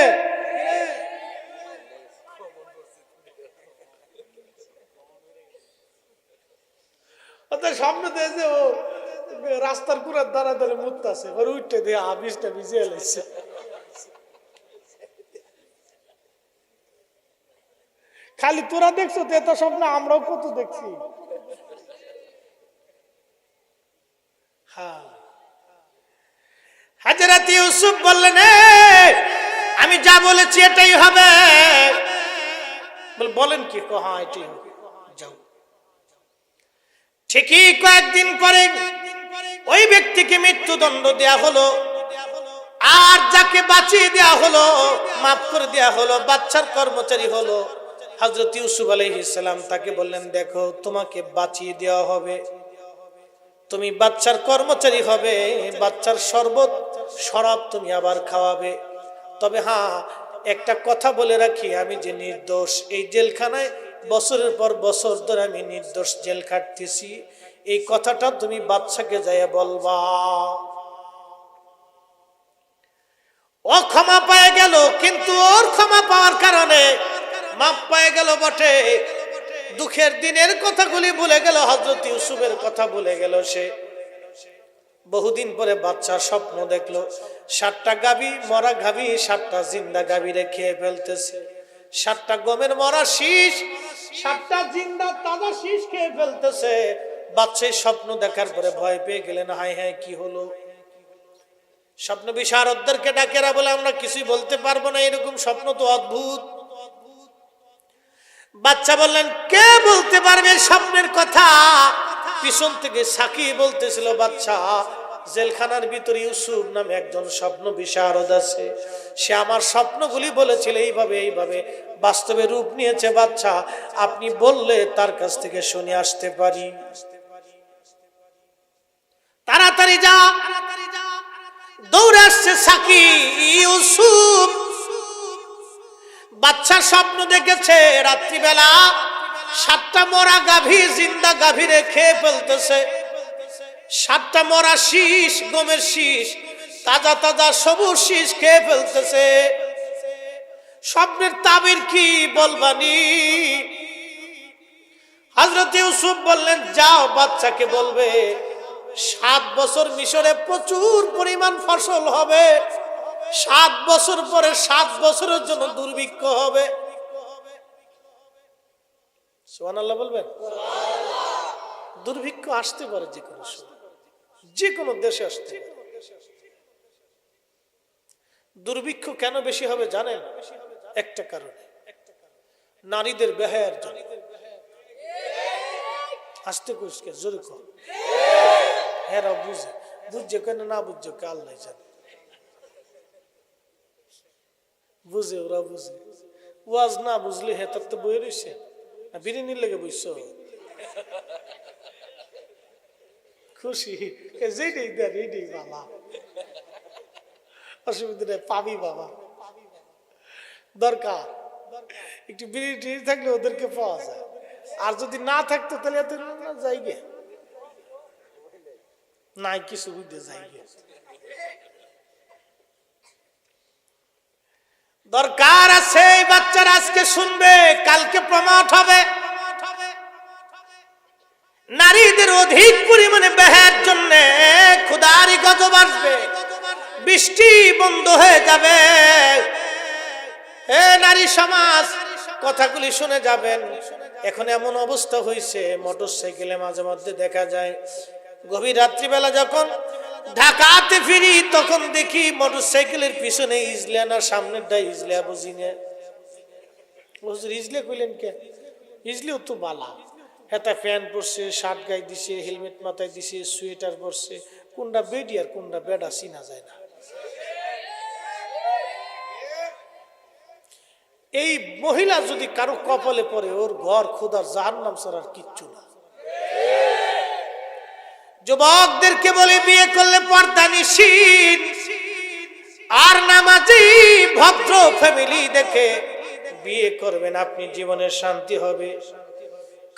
সামনে দিয়েছে, ও রাস্তার কুড়ার দ্বারা ধরে মুততেছে, উঠতে দিয়ে বিছটা ভিজিয়ে লাইছে। খালি তোরা দেখছো তো এত স্বপ্ন, আমরাও কত দেখছি। হ্যাঁ, হযরত ইউসুফ বললেন, আমি যা বলেছি এটাই হবে। বলেন কি? হ্যাঁ এটাই হবে, যাও। ঠিকই কয়েকদিন পরে ওই ব্যক্তিকে মৃত্যুদণ্ড দেয়া হলো, আর যাকে বাঁচিয়ে দেয়া হলো, মাফ করে দেয়া হলো, বাচ্চার কর্মচারী হলো। হযরত ইউসুফ আলাইহিস সালাম তাকে বললেন, দেখো তোমাকে বাঁচিয়ে দেওয়া হবে, তুমি বাচ্চার কর্মচারী হবে, বাচ্চার শরবত শরাব তুমি আবার খাওয়াবে। তবে হ্যাঁ, একটা কথা বলে রাখি, আমি যে নির্দোষ, এই জেলখানায় বছরের পর বছর ধরে আমি নির্দোষ জেল কাটতেছি, এই কথাটা তুমি বাচ্চাকে যাইয়া বলবা। ও ক্ষমা পেয়ে গেল, কিন্তু ওর ক্ষমা পাওয়ার কারণে মাপ পেয়ে গেল বটে, দুঃখের দিনের কথাগুলি ভুলে গেল, হযরত ইউসুফের কথা ভুলে গেল। সে বহুদিন পরে বাচ্চা স্বপ্ন দেখলো, 7টা গাভী, মরা গাভী 7টা জিন্দা গাভীরে খেয়ে ফেলতেছে। 7টা গমের মরা শীষ 7টা জিন্দা তাজা শীষ খেয়ে ফেলতেছে। বাদশাহ স্বপ্ন দেখার পরে ভয় পেয়ে গেলেন, হায় হায় কি হলো। স্বপ্ন বিশারদদেরকে ডাকেরা বলে, আমরা কিছুই বলতে পারবো না, এরকম স্বপ্ন তো অদ্ভুত। বাচ্চা বললেন, কে বলতে পারবে স্বপ্নের কথা? পিছন থেকে সাকি বলতেছিল, বাচ্চা, জেলখানার ভিতরে ইউসুফ নামে একজন স্বপ্ন বিশারদ আছে, সে আমার স্বপ্নগুলি বলেছিল এইভাবে এইভাবে, বাস্তবে রূপ নিয়েছে। বাচ্চা, আপনি বললে তার কাছ থেকে শুনে আসতে পারি। তাড়াতাড়ি যা। দৌড়ে আসছে সাকি। ইউসুফ বাচ্চা স্বপ্ন দেখেছে, রাত্রিবেলা 7টা মরা গাভী জিন্দা গাভীরে খেয়ে ফেলতেছে। 7টা মরা শীষ, গমের শীষ, তাজা তাজা সবুজ শীষ খেয়ে ফেলতেছে। স্বপ্নের তাবির কি বলবানি? হযরত ইউসুফ বললেন, যাও বাচ্চাকে বলবে 7 বছর মিশরে প্রচুর পরিমাণ ফসল হবে, 7 বছর পরে 7 বছরের জন্য দুর্ভিক্ষ হবে। সুবহানাল্লাহ বলবেন। দুর্ভিক্ষ আসতে পারে যে কোনো সময়, যে কোনো দেশে আসতে পারে। দুর্ভিক্ষ কেন বেশি হবে জানেন? একটা কারণে, নারীদের বেহায়ার জন্য। আসতে কুসকে জোরে কর। হ্যাঁ বুঝে, বুঝছে কেন না বুঝছে কে আল্লাহ জানে। বুঝে, ওরা বুঝে। ওয়াজ না বুঝলে হে তার তো বই রয়েছে না, বিরিয়ানির লেগে বুঝছো খুশি, যেটাই দেন এইটাই বাবা, অসুবিধা নেই, পাবি বাবা। দরকার একটু বিরিয়ানি থাকলে ওদেরকে পাওয়া যায়, আর যদি না থাকতো তাহলে এত যাইগে নাই কিছু বুঝতে যাইগে। দরকার আছে এই বাচ্চারা আজকে শুনবে, কালকে প্রমোট হবে। নারীদের অধিক পরিমাণে বেহার জন্য খুদারি গজব আসবে, বৃষ্টি বন্ধ হয়ে যাবে। হে নারী সমাজ, কথাগুলি শুনে যাবেন। এখন এমন অবস্থা হয়েছে, মোটরসাইকেলে মাঝে মধ্যে দেখা যায়, গভীর রাত্রিবেলা যখন ঢাকাতে ফিরি তখন দেখি মোটরসাইকেলের পিছনে ইজলিয়া না সামনেরটা ইজলিয়া, বুঝি না হুজুর ইজলিয়া কইলেন কে? ইজলিও তো বালা, হেতা প্যান্ট পরছে, শার্ট গায়ে দিছে, হেলমেট মাথায় দিছে, সোয়েটার পরছে, কোনটা বেডি আর কোনটা বেডা চিনা যায় না। এই মহিলা যদি কারো কপালে পড়ে, ওর ঘর খোদার জাহান্নাম ছাড়া আর কিচ্ছু না। যুবকদেরকে বলে, বিয়ে করলে পর্দা নিশীন আর নামাজি ভদ্র ফ্যামিলি দেখে বিয়ে করবেন, আপনি জীবনের শান্তি হবে।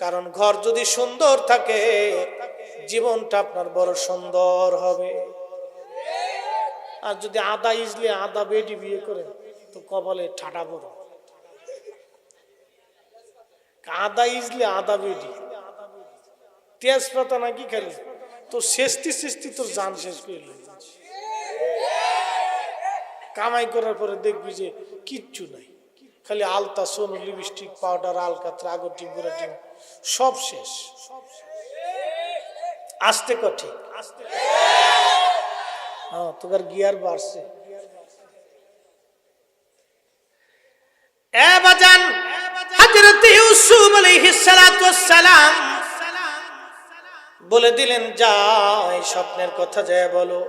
কারণ ঘর যদি সুন্দর থাকে, জীবনটা আপনার বড় সুন্দর হবে। আর যদি আদা ইজলে আদা বেডি বিয়ে করেন তো কপালে ঠাটা বড়। আদা ইজলে আদা বেডি, তেজপাতা নাকি খালি তোর শেষটি শেষটি তোর জান শেষ করে কামাই করার পরে দেখবি যে কিচ্ছু নাই, খালি আলতা, সোনু, লিপস্টিক, পাউডার, আলকাতরা, আগর টিম, গোড়া টিম, সব শেষ। আসতে কঠিন, হ্যাঁ তোর গিয়ার বাড়ছে। এ বাজান, হযরত ইউসুফ আলাইহিস সালাতু ওয়াস সালাম বলে দিলেন, যা এই স্বপ্নের কথা যায় বলো।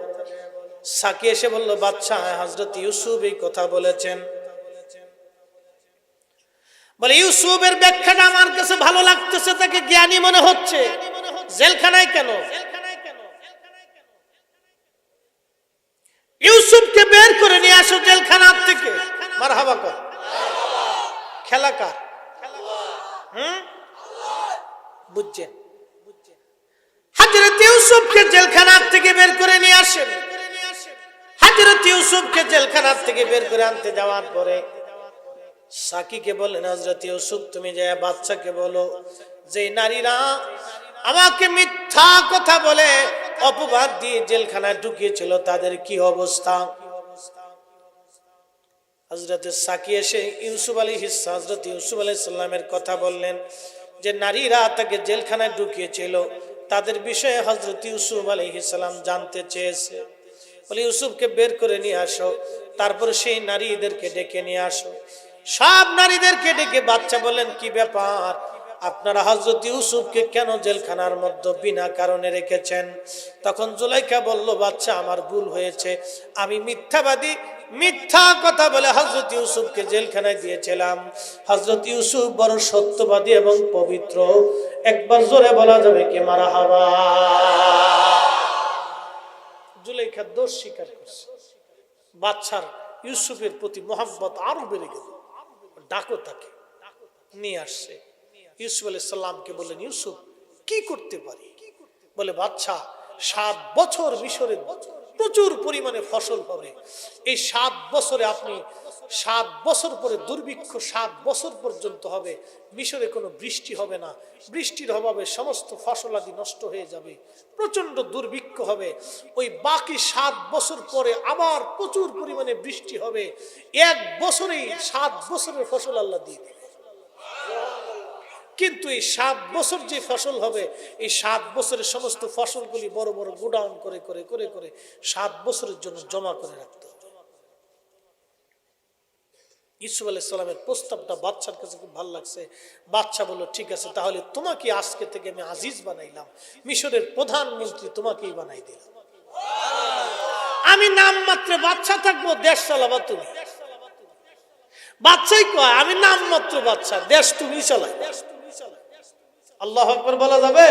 সাকি এসে বলল, বাদশা, হযরত ইউসুফ এই কথা বলেছেন। বলে, ইউসুফের ব্যাখ্যাটা আমার কাছে ভালো লাগতেছে, তাকে জ্ঞানী মনে হচ্ছে। জেলখানায় কেন? ইউসুফকে বের করে নিয়ে আসো জেলখানা থেকে। মারহাবা কর। খেলা কার? বুঝছেন? হযরত ইউসুফকে জেলখানা থেকে বের করে নিয়ে আসেন। হযরত ইউসুফকে জেলখানা থেকে বের করে আনতে যাওয়ার পরে সাকিকে বলেন, হযরত ইউসুফ তুমি যায় বাচ্চাকে বলো যে নারীরা আমাকে মিথ্যা কথা বলে অপবাদ দিয়ে জেলখানায় ঢুকিয়েছিল, তাদের কি অবস্থা। হযরত সাকি এসে হযরত ইউসুফ আলাইহিস সালামের কথা বললেন যে নারীরা তাকে জেলখানায় ঢুকিয়েছিল, তাদের বিষয়ে হযরত ইউসুফ আলাইহিস সালাম জানতে চেয়েছে। বলে ইউসুফকে বের করে নিয়ে আসো, তারপর সেই নারীদেরকে ডেকে নিয়ে আসো। সব নারীদেরকে ডেকে বাচ্চা বলেন, কি ব্যাপার, আপনারা হযরত ইউসুফকে কেন জেলখানার মধ্যে বিনা কারণে রেখেছেন? তখন জুলাইখা বলল, বাচ্চা আমার ভুল হয়েছে, আমি মিথ্যাবাদী, মিথ্যা কথা বলে হযরত ইউসুফকে জেলখানায় দিয়েছিলাম। হযরত ইউসুফ বড় সত্যবাদী এবং পবিত্র, একবার জোরে বলা যাবে কি মারহাবা। জুলাইখা দোষ স্বীকার করছে। বাচ্চার ইউসুফের প্রতি মোহাব্বত আরো বেড়ে গেল। ডাকো তাকে, নিয়ে আসছে। ইউসুফ আলাইহিস সালামকে বললেন, ইউসুফ কি করতে পারি? বলে, বাচ্চা 7 বছর মিশরে প্রচুর পরিমাণে ফসল হবে। এই 7 বছরে আপনি 7 বছর পরে দুর্ভিক্ষ 7 বছর পর্যন্ত হবে, মিশরে কোনো বৃষ্টি হবে না, বৃষ্টির অভাবে সমস্ত ফসলাদি নষ্ট হয়ে যাবে, প্রচন্ড দুর্ভিক্ষ হবে। ওই বাকি 7 বছর পরে আবার প্রচুর পরিমাণে বৃষ্টি হবে, 1 বছরেই 7 বছরের ফসল আল্লাহ দিয়ে দেবে। কিন্তু এই 7 বছর যে ফসল হবে, এই 7 বছরের সমস্ত ফসলগুলি বড় বড় গোডাউন করে করে করে করে 7 বছরের জন্য জমা করে রাখতে হবে। ইউসুফ আলাইহিস সালামের প্রস্তাবটা বাচ্চার কাছে খুব ভালো লাগছে। বাচ্চা বলল, ঠিক আছে, তাহলে তোমাকে আজকে থেকে আমি আজিজ বানাইলাম, মিশরের প্রধানমন্ত্রী তোমাকেই বানাই দিলাম। আমি নাম মাত্র বাচ্চা থাকবো, দেশ চালাবা তুমি। বাচ্চাই কয়, আমি নাম মাত্র বাচ্চা, দেশ তুমি চালাই। আল্লাহু আকবার বলা যাবে?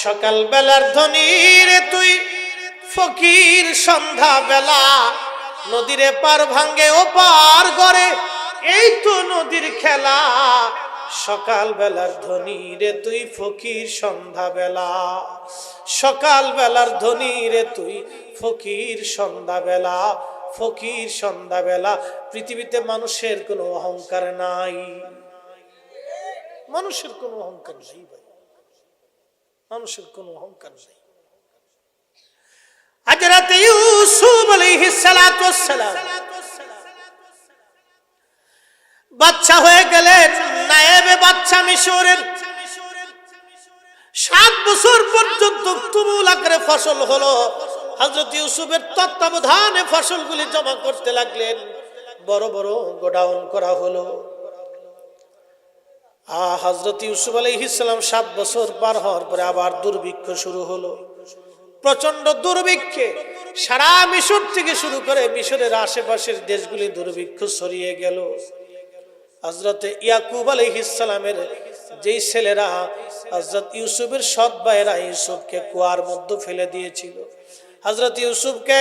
সকাল বেলার ধনী রে তুই ফকির, সন্ধ্যা বেলা নদীরে পার ভাঙ্গে ও পার গড়ে, এই তো নদীর খেলা। সকাল বেলার ধনী রে তুই ফকির, সন্ধ্যা বেলা। সকাল বেলার ধনী রে তুই ফকির, সন্ধ্যা বেলা। ফকির, সন্ধ্যা বেলা। পৃথিবীতে মানুষের কোনো অহংকার নাই, মানুষের কোনো অহংকার নাই ভাই, মানুষের কোনো অহংকার নাই। হযরত ইউসুফ আলাইহিস সালাতু ওয়াস সালাম বাদশা হয়ে গেলেন, নায়েবে বাদশা মিশরের। 7 বছর পর্যন্ত তুমুল আকারে ফসল হলো। হযরত ইউসুফের তত্ত্বাবধানে ফসলগুলি জমা করতে লাগলেন, বড় বড় গোডাউন করা হলো। হযরত ইউসুফ আলাইহিস সালাম 7 বছর পার হওয়ার পরে আবার দুর্ভিক্ষ শুরু হলো। প্রচন্ড দুর্ভিক্ষে সারা মিশর থেকে শুরু করে মিশরের আশেপাশের দেশগুলি দুর্ভিক্ষ ছড়িয়ে গেল। হযরত ইয়াকুব আলাইহিস সালামের যেই ছেলেরা হযরত ইউসুফের সৎ ভাইরা ইউসুফকে কুয়ার মধ্যে ফেলে দিয়েছিল, হযরত ইউসুফকে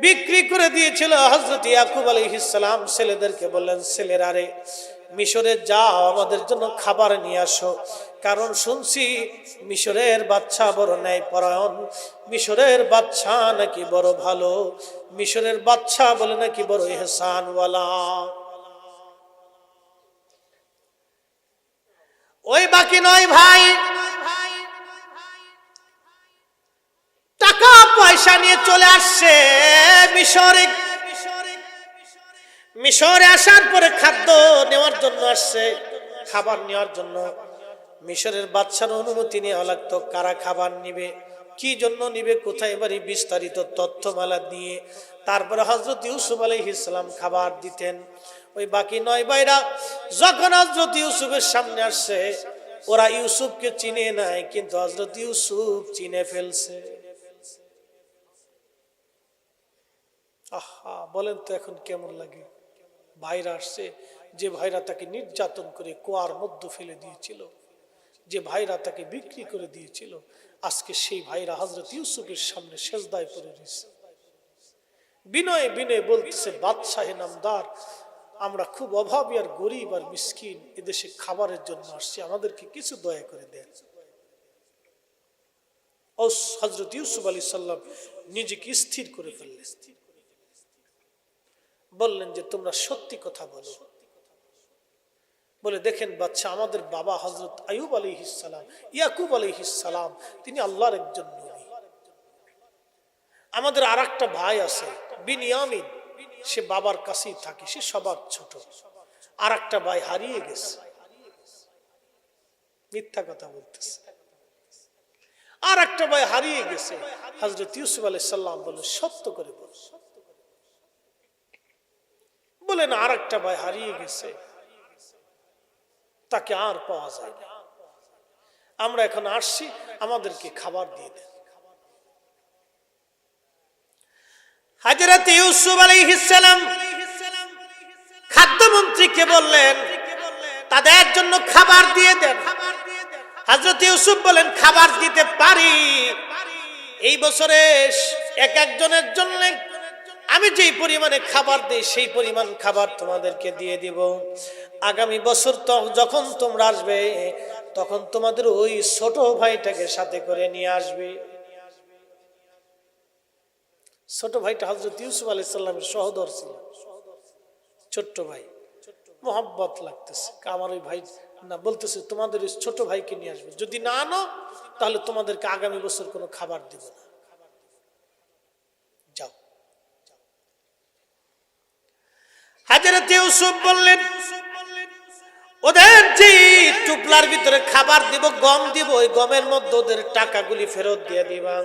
বিক্রি করে দিয়েছিল। হযরত ইয়াকুব আলাইহিস সালাম ছেলেদেরকে বললেন, ছেলেরা রে, মিশরে যাও, আমাদের জন্য খাবার নিয়ে আসো, কারণ শুনছি মিশরের বাদশা বড় ন্যায়পরায়ণ, মিশরের বাদশা নাকি বড় ভালো, মিশরের বাদশা বলে নাকি বড় ইহসানওয়ালা। ওই বাকি নয় ভাই, টাকা পয়সা নিয়ে চলে আসছে মিশরে। মিশরে আসার পরে খাদ্য নেওয়ার জন্য আসছে, খাবার নেওয়ার জন্য। মিশরের বাদশার অনুমতি নেওয়া লাগতো, কারা খাবার নিবে, কি জন্য নিবে, কোথায় বাড়ি, বিস্তারিত তথ্যমালা দিয়ে তারপরে হযরত ইউসুফ আলাইহিস সালাম খাবার দিতেন। ওই বাকি 9 ভাইরা যখন হযরত ইউসুফের সামনে আসছে, ওরা ইউসুফকে চিনে নাই, কিন্তু হযরত ইউসুফ চিনে ফেলছে। আহা, বলেন তো এখন কেমন লাগে? ভাইরা আসছে, যে ভাইরা তাকে নির্যাতন করে কুয়ার মধ্যে ফেলে দিয়েছিল, যে ভাইরা তাকে বিক্রি করে দিয়েছিল, আজকে সেই ভাইরা হযরত ইউসুফের সামনে সেজদায় পড়ে রয়েছে, বিনয়ে বিনয়ে বলতেছে, বাদশাহে নামদার, আমরা খুব অভাবী আর গরিব আর মিসকিন, এদেশে খাবারের জন্য আসছি, আমাদেরকে কিছু দয়া করে দেন। হযরত ইউসুফ আলাইহিস সালাম নিজেকে স্থির করে ফেললেন, বললেন যে তোমরা সত্যি কথা বলো। বলে, দেখেন বাদশা, আমাদের বাবা হযরত আইয়ুব আলাইহিস সালাম, ইয়াকুব আলাইহিস সালাম, তিনি আল্লাহর একজন নবী। আমাদের আরেকটা ভাই আছে বিনিয়ামিন, সে বাবার কাছেই থাকে, সে সবার ছোট। আরেকটা ভাই হারিয়ে গেছে। মিথ্যা কথা বলতেছে। আর একটা ভাই হারিয়ে গেছে। হযরত ইউসুফ আলাইহিস সালাম বলেন, সত্য করে বলেন আর একটা ভাই হারিয়ে গেছে, তাকে আর পাওয়া যায় না। আমরা এখন আসছি, আমাদেরকে খাবার দিয়ে দেন। হযরত ইউসুফ আলাইহিস সালাম খাদ্যমন্ত্রীকে বললেন, তাদের জন্য খাবার দিয়ে দেন। হযরত ইউসুফ বলেন, খাবার দিতে পারি। এই বছরে এক একজনের জন্য আমি যেই পরিমাণে খাবার দিই সেই পরিমাণ খাবার তোমাদেরকে দিয়ে দিব। আগামী বছর তো যখন তোমরা আসবে তখন তোমাদের ওই ছোট ভাইটাকে সাথে করে নিয়ে আসবে। ছোট ভাইটা হযরত ইউসুফ আলাইহিস সালামের সহোদর ছিল, ছোট্ট ভাই। মোহাব্বত লাগতেছে, আমার ওই ভাই না, বলতেছে তোমাদের ওই ছোট ভাইকে নিয়ে আসবে, যদি না আনো তাহলে তোমাদেরকে আগামী বছর কোনো খাবার দিব না, যাও। হযরত ইউসুফ বললেন, ওদের যে টুপলার ভিতরে খাবার দিব, গম দিব, ওই গমের মধ্যে ওদের টাকাগুলি ফেরত দিয়ে দিবা।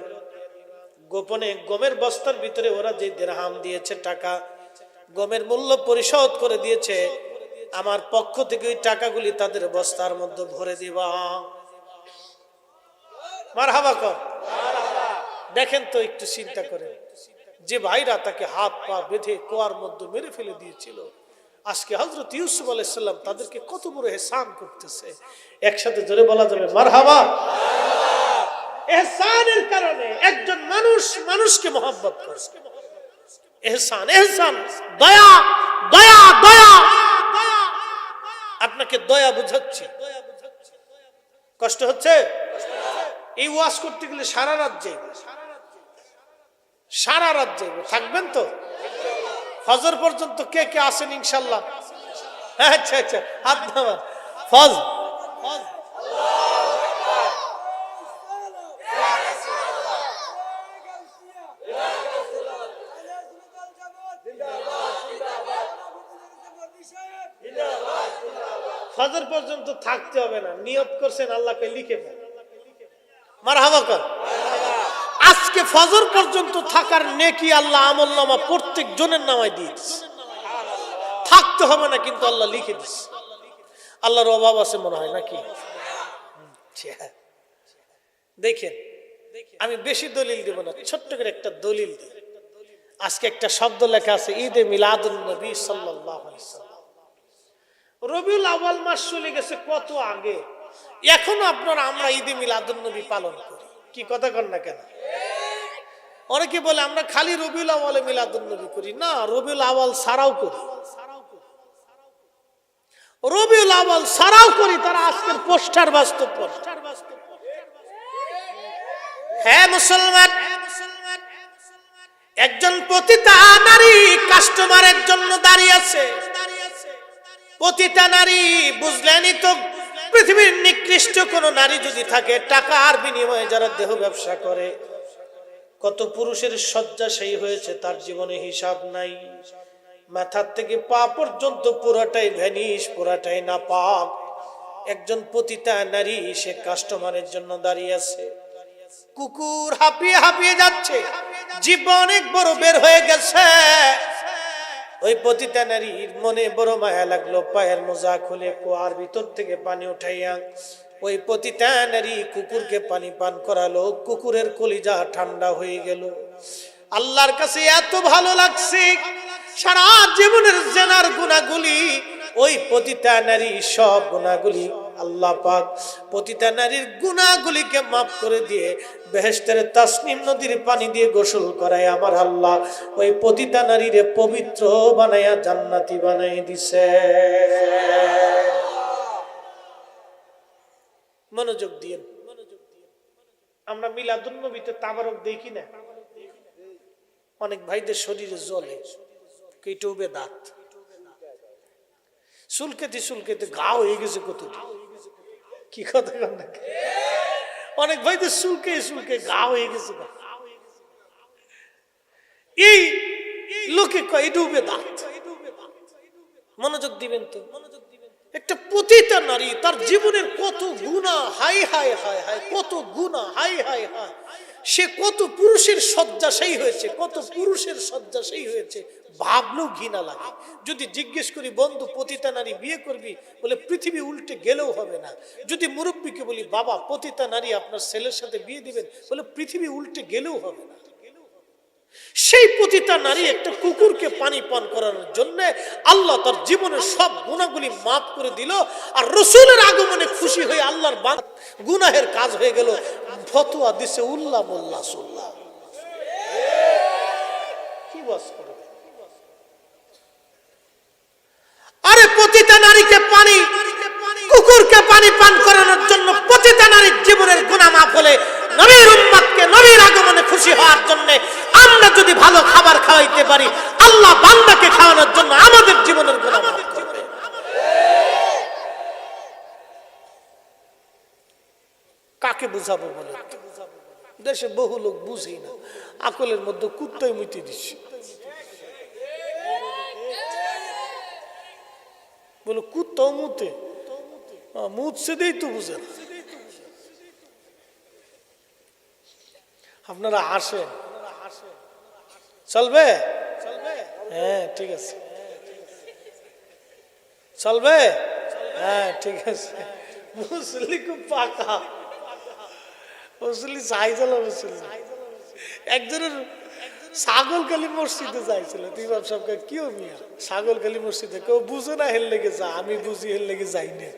গোপনে গমের বস্তার ভিতরে ওরা যে দিরহাম দিয়েছে, টাকা, গমের মূল্য পরিশোধ করে দিয়েছে, আমার পক্ষ থেকে ওই টাকাগুলি তাদের বস্তার মধ্যে ভরে দিবা। মারহাবা কর। দেখেন তো, একটু চিন্তা করেন, যে ভাইরা তাকে হাত পা বেঁধে কুয়ার মধ্যে মেরে ফেলে দিয়েছিল, আজকে হযরত ইউসুফ আলাইহিস সালাম তাদেরকে কত বড় ইহসান করতেছে। একসাথে জোরে বলা যাবে মারহাবা। ইহসানের কারণে একজন মানুষ মানুষকে মহব্বত করে। ইহসান, ইহসান, দয়া, দয়া, দয়া। আপনাকে দয়া বুঝাচ্ছি, কষ্ট হচ্ছে? এই ওয়াজ করতে গেলে সারা রাত যাইব, সারা রাত যাইব। থাকবেন তো ফজর পর্যন্ত? কে কে আসেন ইনশাল্লাহ? আচ্ছা আচ্ছা, হাত নামান। ফজর ফজর পর্যন্ত থাকতে হবে না, নিয়ত করছেন আল্লাহকে লিখে ফেল। মারহাবা কর। আজকে ফজর পর্যন্ত থাকার নেকি আল্লাহ আমলনামা প্রত্যেক জনের নামায় দিয়ে দিচ্ছে। থাকতে হবে না, কিন্তু আল্লাহ লিখে দিচ্ছে। আল্লাহর অভাব আছে মনে হয় নাকি? দেখেন, আমি বেশি দলিল দেব না, ছোট্ট করে একটা দলিল দিই। আজকে একটা শব্দ লেখা আছে, ঈদে মিলাদুন নবী সাল্লাল্লাহু আলাইহি ওয়াসাল্লাম। রবিউল আউয়াল মাস চলে গেছে কত আগে, এখনো আপনারা আমরা ঈদে মিলাদুন নবী পালন করি। কি কথা কন না কেন? অনেকে বলে আমরা খালি রবিউল আউয়ালে মিলাদুন নবী করি। না, রবিউল আউয়াল ছাড়াও করি, রবিউল আউয়াল ছাড়াও করি। তারা আজকের পোস্টার বাস্তব। হ্যাঁ মুসলমান, একজন পতিতা নারী কাস্টমারের জন্য দাঁড়িয়ে আছে। পতিতা নারী বুঝলেনই তো, পৃথিবীর নিকৃষ্ট কোন নারী যদি থাকে, টাকার বিনিময়ে যারা দেহ ব্যবসা করে, কত পুরুষের শয্যা সেই হয়েছে তার জীবনে হিসাব নাই। মাথার থেকে পা পর্যন্ত পুরাটাই ভ্যানিশ, পুরাটাই নাপাক। একজন পতিতা নারী, সে কাস্টমারের জন্য দাঁড়িয়ে আছে। কুকুর হাঁপিয়ে হাঁপিয়ে যাচ্ছে, জীব অনেক বড় বের হয়ে গেছে। ওই পতিতা নারীর মনে বড় মায়া লাগলো, পায়ের মোজা খুলে কুয়ার ভিতর থেকে পানি উঠাইয়া ওই পতিতা নারী কুকুরকে পানি পান করালো। কুকুরের কলিজা ঠান্ডা হয়ে গেল। আল্লাহর কাছে এত ভালো লাগছে, সারা জীবনের জেনার গুনাহগুলি, ওই পতিতা নারী সব গুনাহগুলি আল্লাহ পাক পতিতা নারীর গুনাহগুলিকে মাফ করে দিয়ে বেহেশতের তাসনিম নদীর পানি দিয়ে গোসল করায় আমার আল্লাহ ওই পতিতা নারীরে পবিত্র বানায়া জান্নাতি বানাই দিছে। মনোযোগ দিয়ে, আমরা মিলাদুন নবীতে তাবারক দেখি না? অনেক ভাইদের শরীরে জ্বলে, কেটে দাঁত, চুলকেতে চুলকেতে গা হয়ে গেছে কতটি। কি কথা কন না? অনেক ভাইদের চুলকে চুলকে গা হয়ে গেছে। এই লোকে কয় ডুবে দাঁত। মনোযোগ দিবেন তো, একটা পতিতা নারী, তার জীবনের কত গুনাহ, হাই হাই হাই হাই, কত গুনাহ, হাই হাই হাই। সে কত পুরুষের শয্যাশায়ী হয়েছে, কত পুরুষের শয্যাশায়ী হয়েছে, ভাবলেও ঘৃণা লাগে। যদি জিজ্ঞেস করি বন্ধু পতিতা নারী বিয়ে করবি, বলে পৃথিবী উল্টে গেলেও হবে না। যদি মুরব্বীকে বলি বাবা পতিতা নারী আপনার ছেলের সাথে বিয়ে দিবেন, বলে পৃথিবী উল্টে গেলেও হবে না। সেই পতিতা নারী একটা কুকুরকে পানি পান করানোর জন্য আল্লাহ তার জীবনের সব গুনাহগুলি মাফ করে দিল। আর রাসূলের আগমনে খুশি হয়ে আল্লাহর গুনাহের কাজ হয়ে গেল। ফতোয়া দিছে উল্লাহ মোল্লা সুল্লাহ। কি বাস করবে? আরে পতিতা নারীকে পানি, কুকুরকে পানি পান করানোর জন্য পতিতা নারীর জীবনের গুনাহ মাফ হলে নবীর উম্মতকে নবীর আগমনে খুশি হওয়ার জন্য আমরা যদি ভালো খাবার খাওয়াইতে পারি, আল্লাহ বান্দাকে খাওয়ানোর জন্য আমাদের জীবনের গুনাহ মাফ করবে। কাকে বুঝাবো বলে? দেশে বহু লোক বুঝি না, আকলের মধ্যে কুত্তাই মুতি দিচ্ছে। বলে কুত্তাও মুতে, মুতছে দেই তো বুঝে না। আপনারা আসেন, চলবে? হ্যাঁ ঠিক আছে, চলবে? হ্যাঁ ঠিক আছে। মুসলি খুব পাকা, মুসলি চাইছিল। মুসলি একজনের ছাগলখালী মসজিদে যাইছিল, ইমাম সাহেবকে কি মিয়া ছাগলখালী মসজিদে, কেউ বুঝে না হেল লেগে যা, আমি বুঝি হেল লেগে যাই না।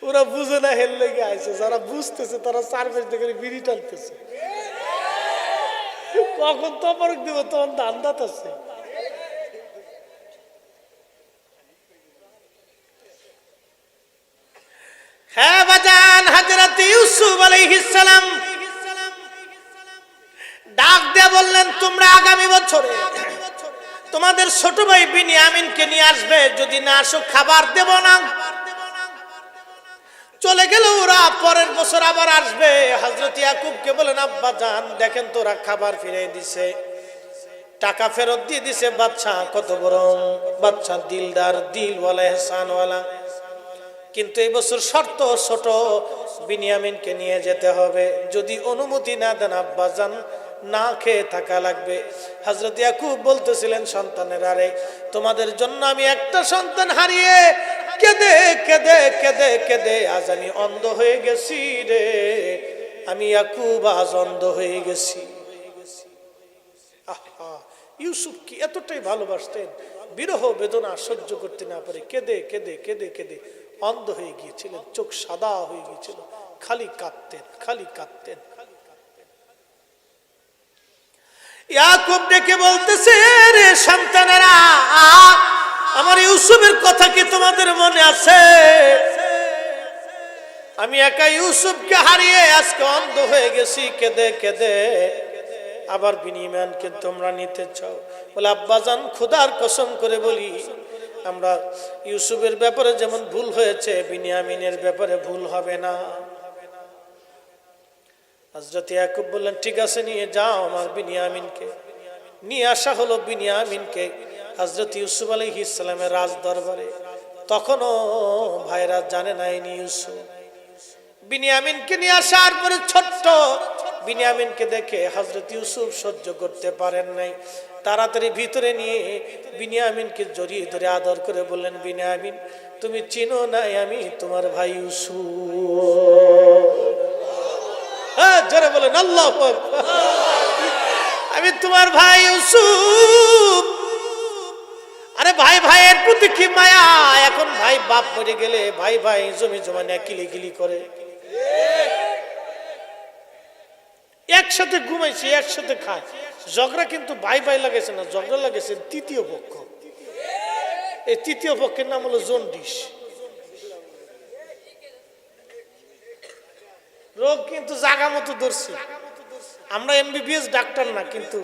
ওরা বুঝে না হেল লেগে আইছে, যারা বুঝতেছে তারা চারপাশ থেকে বিড়ি টানতেছে। কখন তবরক দিব তখন দান দাতাছে। হ্যাঁ বাজান, হযরত ইউসুফ আলাইহিস সালাম ডাক দিয়ে বললেন তোমরা আগামী বছরে তোমাদের ছোট ভাই বিনিয়ামিনকে নিয়ে আসবে, যদি না আসো খাবার দেব না। চলে গেল ওরা, পরের বছর আবার আসবে। হযরত ইয়াকুবকে বলেন আব্বা জান দেখেন তো ওরা খাবার ফিরিয়ে দিছে, টাকা ফেরত দিয়ে দিছে। বাদশা কত বড় বাদশা, দিলদার, দিলওয়ালা, ইহসানওয়ালা। কিন্তু এই বছর শর্ত ছোট, বিনিয়ামিনকে নিয়ে যেতে হবে। যদি অনুমতি না দেন আব্বা জান না খেয়ে থাকা লাগবে। হযরত ইয়াকুব বলতেছিলেন সন্তানের, আরে তোমাদের জন্য আমি একটা সন্তান হারিয়ে কেঁদে কেঁদে কেঁদে কেঁদে আজ আমি অন্ধ হয়ে গেছি রে। আমি ইয়াকুব আজ অন্ধ হয়ে গেছি। আহা, ইউসুফ কি এতটাই ভালোবাসতেন, বিরহ বেদনা সহ্য করতে না পারে কেঁদে কেঁদে কেঁদে কেঁদে অন্ধ হয়ে গিয়েছিলেন, চোখ সাদা হয়ে গিয়েছিল, খালি কাঁদতেন, খালি কাঁদতেন। ইয়াকুব ডেকে বলতেছে, রে সন্তানেরা, আমার ইউসুফের কথা কি তোমাদের মনে আছে? আমি একা ইউসুফকে হারিয়ে আজকে অন্ধ হয়ে গেছি কেঁদে কেঁদে, আবার বিনিয়ামিনকে তোমরা নিতে চাও? বলে আব্বাজান খোদার কসম করে বলি, আমরা ইউসুফের ব্যাপারে যেমন ভুল হয়েছে বিনিয়ামিনের ব্যাপারে ভুল হবে না। হযরত ইয়াকুব বললেন ঠিক আছে নিয়ে যাও আমার বিনিয়ামিনকে। নিয়ে আসা হলো বিনিয়ামিনকে হযরত ইউসুফ আলাইহিস সালামের রাজ দরবারে। তখনও ভাইরা জানে না ইনি ইউসুফ। বিনিয়ামিনকে নিয়ে আসার পরে ছোট্ট বিনিয়ামিনকে দেখে হযরত ইউসুফ সহ্য করতে পারেন নাই, তাড়াতাড়ি ভিতরে নিয়ে বিনিয়ামিনকে জড়িয়ে ধরে আদর করে বললেন, বিনিয়ামিন তুমি চিনো নাই আমি তোমার ভাই ইউসুফ। হ্যাঁ জোরে বলেন আল্লাহু আকবার। আমি তোমার ভাই ইউসুফ। আরে ভাই ভাইয়ের প্রতি কি মায়া! এখন ভাই বাপ মরে গেলে ভাই ভাই জমি জমা নিয়ে কিলিকিলি করে। একসাথে ঘুমাইছে, একসাথে খায়, ঝগড়া কিন্তু ভাই ভাই লাগাইছে না, ঝগড়া লাগাইছে তৃতীয় পক্ষ। এই তৃতীয় পক্ষের নাম হলো জন্ডিস রোগ, কিন্তু জাগা মতো ধরছি। আমরা এমবিবিএস ডাক্তার না, কিন্তু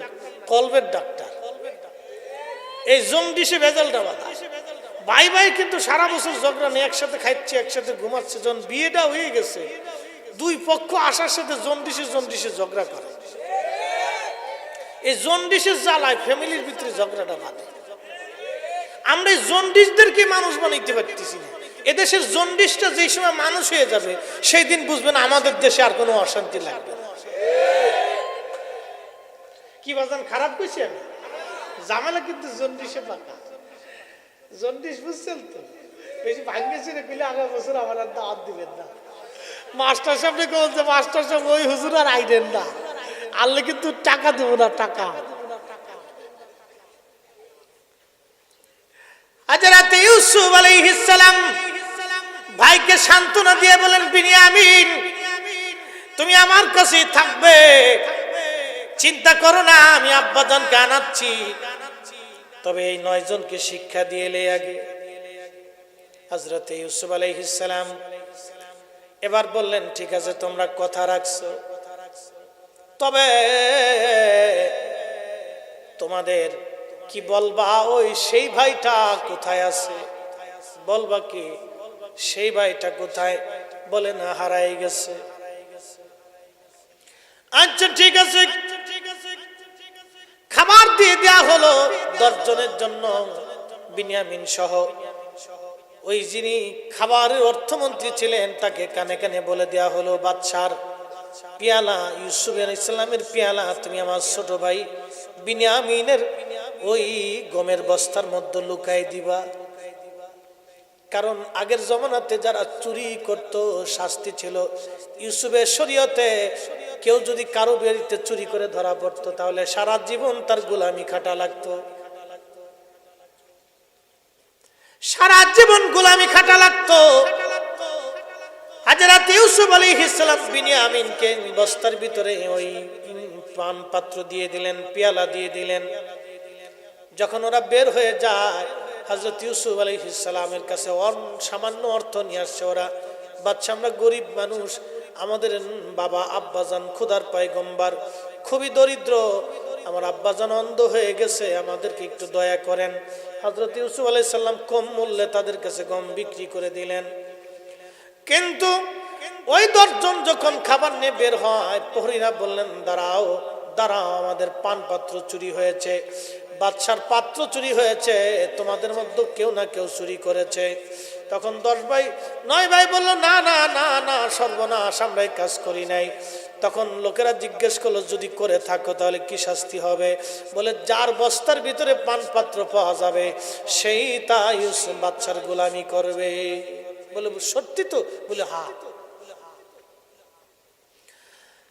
কলবের ডাক্তার। এই জন্ডিসে ভেজালটা বাধা। ভাই ভাই কিন্তু সারা বছর ঝগড়া নেই, একসাথে খাইছে, একসাথে ঘুমাচ্ছে। যখন বিয়েটা হয়ে গেছে দুই পক্ষ আসার সাথে জন্ডিসে জন্ডিসে ঝগড়া করে। এই জন্ডিসের জ্বালায় ফ্যামিলির ভিতরে ঝগড়াটা বাঁধে। আমরা এই জন্ডিসদেরকে মানুষ বানাইতে পারতেছি না। এদেশের জন্ডিসটা যেই সময় মানুষ হয়ে যাবে সেই দিন বুঝবেন আমাদের দেশে আর কোনো অশান্তি লাগবে না। কি বাজান খারাপ কইছি আমি? জামেলা কিন্তু জন্ডিসে পাকা। জন্ডিস বুঝছেন তো? বেশি ভাঙ্গেছে রে কইলে আগামী বছর আমার আর দাওয়াত দিবেন না। মাস্টার সাহেবকে বলছে, মাস্টার সাহেব ওই হুজুর আর আইলেন না, আনলে কিন্তু টাকা দেবো না, টাকা। হযরত ইউসুফ আলাইহিস সালাম ভাইকে সান্ত্বনা দিয়ে বলেন, বিনিয়ামিন তুমি আমার কাছেই থাকবে, চিন্তা করো না, আমি আব্বাজানকে আনাচ্ছি, তবে এই 9 জনকে শিক্ষা দিয়ে এলে আগে। হযরত ইউসুফ আলাইহিস সালাম এবার বললেন, ঠিক আছে তোমরা কথা রাখছো, তবে তোমাদের কি বলবা, ওই সেই ভাইটা কোথায় আছে? বলবা কি সেই ভাইটা কোথায়? বলে না, হারাই গেছে। আচ্ছা ঠিক আছে, খাবার দিয়ে দেয়া হলো 10 জনের জন্য, বিনিয়ামিন সহ। ওই যিনি খাবারের অর্থমন্ত্রী ছিলেন তাকে কানে কানে বলে দেয়া হলো, বাদশার পেয়ালা, ইউসুফ আলাইহিস সালামের পেয়ালা তুমি আমার ছোট ভাই বিনিয়ামিনের ওই গমের বস্তার মধ্যে লুকাই দিবা। কারণ আগের জমানাতে যারা চুরি করত শাস্তি ছিল, ইউসুফের শরীয়তে কেউ যদি কারো বাড়িতে চুরি করে ধরা পড়তো তাহলে সারা জীবন তার গোলামি খাটা লাগতো, সারা জীবন গোলামি খাটা লাগতো। হযরত ইউসুফ আলাইহিস সালাম বিনিয়ামিনকে বস্তার ভিতরে ওই পান পাত্র দিয়ে দিলেন, পেয়ালা দিয়ে দিলেন। যখন ওরা বের হয়ে যায়, হযরত ইউসুফ আলাইহিস সালামের কাছে সামান্য অর্থ নিয়ে আসছে ওরা। বাদশা, আমরা গরিব মানুষ, আমাদের বাবা আব্বাজান খোদার পয়গম্বর, খুবই দরিদ্র, আমার আব্বাজান অন্ধ হয়ে গেছে, আমাদেরকে একটু দয়া করেন। হযরত ইউসুফ আলাইহিস সালাম কম মূল্যে তাদের কাছে গম বিক্রি করে দিলেন। কিন্তু ওই 10 জন যখন খাবার নিয়ে বের হয়, প্রহরীরা বললেন, দাঁড়াও দাঁড়াও, আমাদের পান পাত্র চুরি হয়েছে, বাদশার পাত্র চুরি হয়েছে, তোমাদের মধ্যে কেউ না কেউ চুরি করেছে। তখন 9 ভাই বললো, না না না না, সর্বনাশ, আমরা এই কাজ করি নাই। তখন লোকেরা জিজ্ঞেস করলো, যদি করে থাকো তাহলে কি শাস্তি হবে? বলে, যার বস্তার ভিতরে পান পাত্র পাওয়া যাবে সেই তা ইউসুফ বাদশার গোলামি করবে। বলে, সত্যি তো? বলে, হ্যাঁ।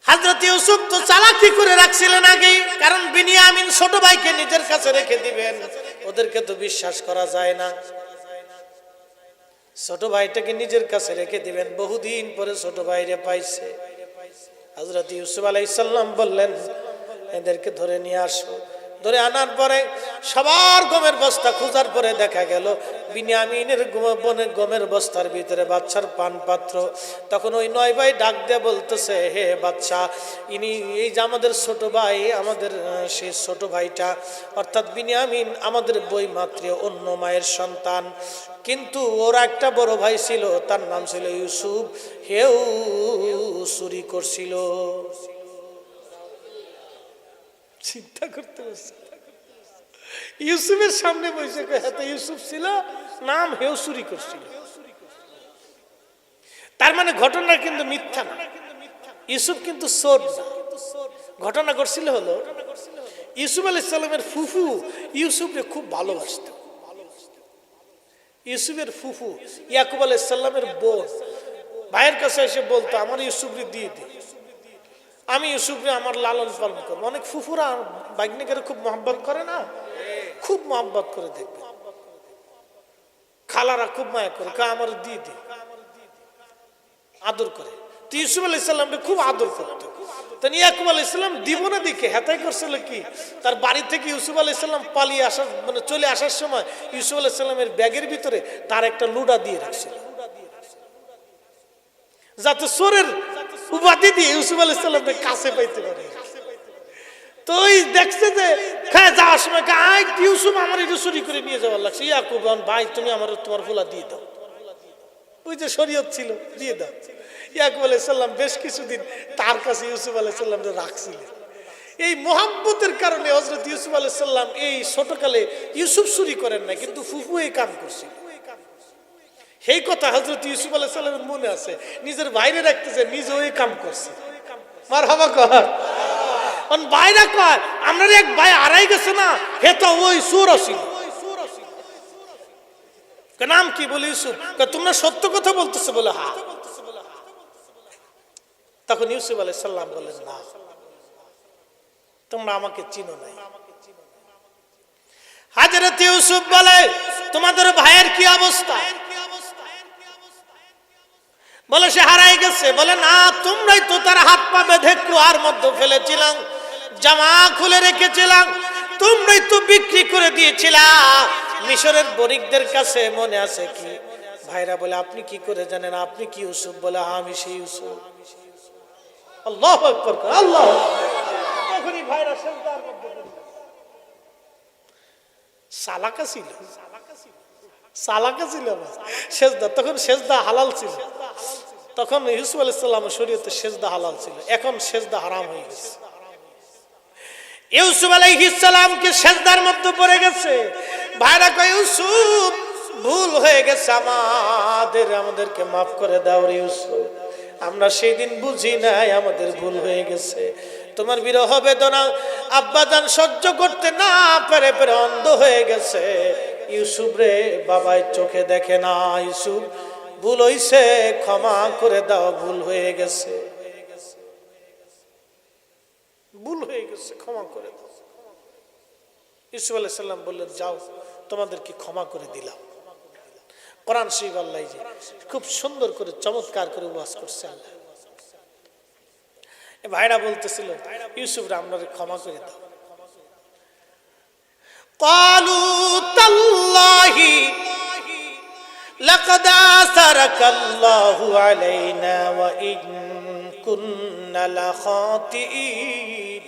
হযরত ইউসুফ তো চালাকি করে রাখছিলেন আগে, কারণ বিনিয়ামিন ছোট ভাইকে নিজের কাছে রেখে দিবেন, ওদেরকে তো বিশ্বাস করা যায় না। ছোট ভাইটাকে নিজের কাছে রেখে দিবেন, বহুদিন পরে ছোট ভাইরে পাইছে। হযরত ইউসুফ আলাইহিস সালাম বললেন, এদেরকে ধরে নিয়ে আসো। ধরে আনার পরে সবার গমের বস্তা খোঁজার পরে দেখা গেল বিনিয়ামিনের গমের বস্তার ভিতরে বাদশার পান পাত্র। তখন ওই 9 ভাই ডাক দিয়ে বলতেছে, হে বাদশা, ইনি এই যে আমাদের ছোট ভাই, আমাদের সেই ছোট ভাইটা অর্থাৎ বিনিয়ামিন আমাদের বৈমাত্রীয় অন্য মায়ের সন্তান, কিন্তু ওর একটা বড় ভাই ছিল, তার নাম ছিল ইউসুফ, হেও চুরি করছিল। চিন্তা করতে বসে ইউসুফের সামনে বসে, হাতে ইউসুফ ছিল, নাম হেও চুরি করছিল। তার মানে ঘটনা কিন্তু মিথ্যা না, ইউসুফ কিন্তু চোর না। ঘটনা ঘটছিল হলো, ইউসুফ আলাইহিস সালামের ফুফু ইউসুফকে খুব ভালোবাসত। ইউসুফের ফুফু ইয়াকুব আলাইহিস সালামের বোন ভাইয়ের কাছে এসে বলতো, আমার ইউসুফকে দিয়ে দে, আমি ইউসুফকে আমার লালন পালন করবো। অনেক ফুফুরা বাইকনিকের খুব মহব্বত করে না, খুব মহব্বত করে দেখবে, খালারা খুব মায়া করে, আমার দিয়ে দে, আদর করে। তো ইউসুফ আলাইহিস সালামকে খুব আদর করতো। তখন ইয়াকুব আলাইহিস সালাম দিব না দেখে হেতাই করছিল কি, তার বাড়ি থেকে ইউসুফ আলাইহিস সালাম পালিয়ে আসার মানে চলে আসার সময় ইউসুফ আলাইহিস সালামের ব্যাগের ভিতরে তার একটা লুডা দিয়ে রাখছিল, যাতে চোরের উপাধি দিয়ে ইউসুফ আলাইহিস সালামকে কাছে পাইতে পারে। তো ওই দেখছে যে খায় যাওয়ার সময় ইউসুফ আমার এটা চুরি করে নিয়ে যাওয়ার লাগছে, ইয়াকুব ভাই তুমি আমার তোমার ফুলা দিয়ে দাও, ওই যে শরীয়ত ছিল দিয়ে দাও। ইয়াকুব আলাইহিস সালাম বেশ কিছুদিন তার কাছে ইউসুফ আলাইহিস সালামকে রাখছিলেন। এই মোহাব্বতের কারণে হযরত ইউসুফ আলাইহিস সালাম এই ছোটকালে ইউসুফ চুরি করেন না, কিন্তু ফুফু এই কাম করছে। সেই কথা হযরত ইউসুফ আলাইহিস সালামের মনে আছে, নিজের বাইরে রাখতেছে, নিজেও এই কাম করছে। মারহাবা কর। অন বাইরে কয় আমরা এক ভাই হারাই গেছে না, হে তো ওই চোর ছিল। নাম কি? বলে ইউসুফ। তোমরা সত্য কথা বলতেছো? বলে হ্যাঁ। তখন ইউসুফ আলাইহিস সালাম বলেন, না, তোমরা আমাকে চিনো নাই। হযরত ইউসুফ বলে, তোমাদের ভাইয়ের কি অবস্থা? বলে সে হারাই গেছে। বলে না, তোমরাই তো তার হাত পা বেঁধে কুয়ার মধ্যে ফেলেছিলাম, জামা খুলে রেখেছিলাম, তোমরাই তো বিক্রি করে দিয়েছিলা মিশরের বণিকদের কাছে, মনে আছে কি? ভাইরা বলে, আপনি কি করে জানেন? আপনি কি ইউসুফ? বলে আমি সেই ইউসুফ। আল্লাহু আকবার, আল্লাহ। তখনই ভাইরা সেজদার মধ্যে সালাকা ছিল, সালাকা ছিল না সেজদা। তখন সেজদা হালাল ছিল। তখন ইউসুফ আলাইহিস সালামের শরীয়তে সেজদা হালাল ছিল, এখন সেজদা হারাম হয়ে গেছে। ইউসুফ আলাইহিস সালামকে সেজদার মধ্যে পড়ে গেছে। ভাইরা কয়, ইউসুফ ভুল হয়ে গেছে, আমাদেরকে মাফ করে দাও রে ইউসুফ, আমরা সেই দিন বুঝি নাই, আমাদের ভুল হয়ে গেছে। তোমার বিরহ বেদনা আব্বাজান সহ্য করতে না পেরে পেরে অন্ধ হয়ে গেছে। ইউসুফ রে বাবাই চোখে দেখে না, ইউসুফ ভুল হইছে, ক্ষমা করে দাও, ভুল হয়ে গেছে, ভুল হয়ে গেছে, ক্ষমা করে দাও। ইউসুফ আলাইহিস সালাম বললেন, যাও, তোমাদেরকে ক্ষমা করে দিলাম। কোরআন শরীফ আল্লাহ যে খুব সুন্দর করে চমৎকার করে ওয়াজ করছে আল্লাহ। ভাইরা বলতেছিল, ইউসুফ রে আমরা ক্ষমা করে দাও। ক্বালু তাল্লাহি লাকাদ আসারাকাল্লাহু আলাইনা ওয়া ইন কুন্না লাখাতিইন।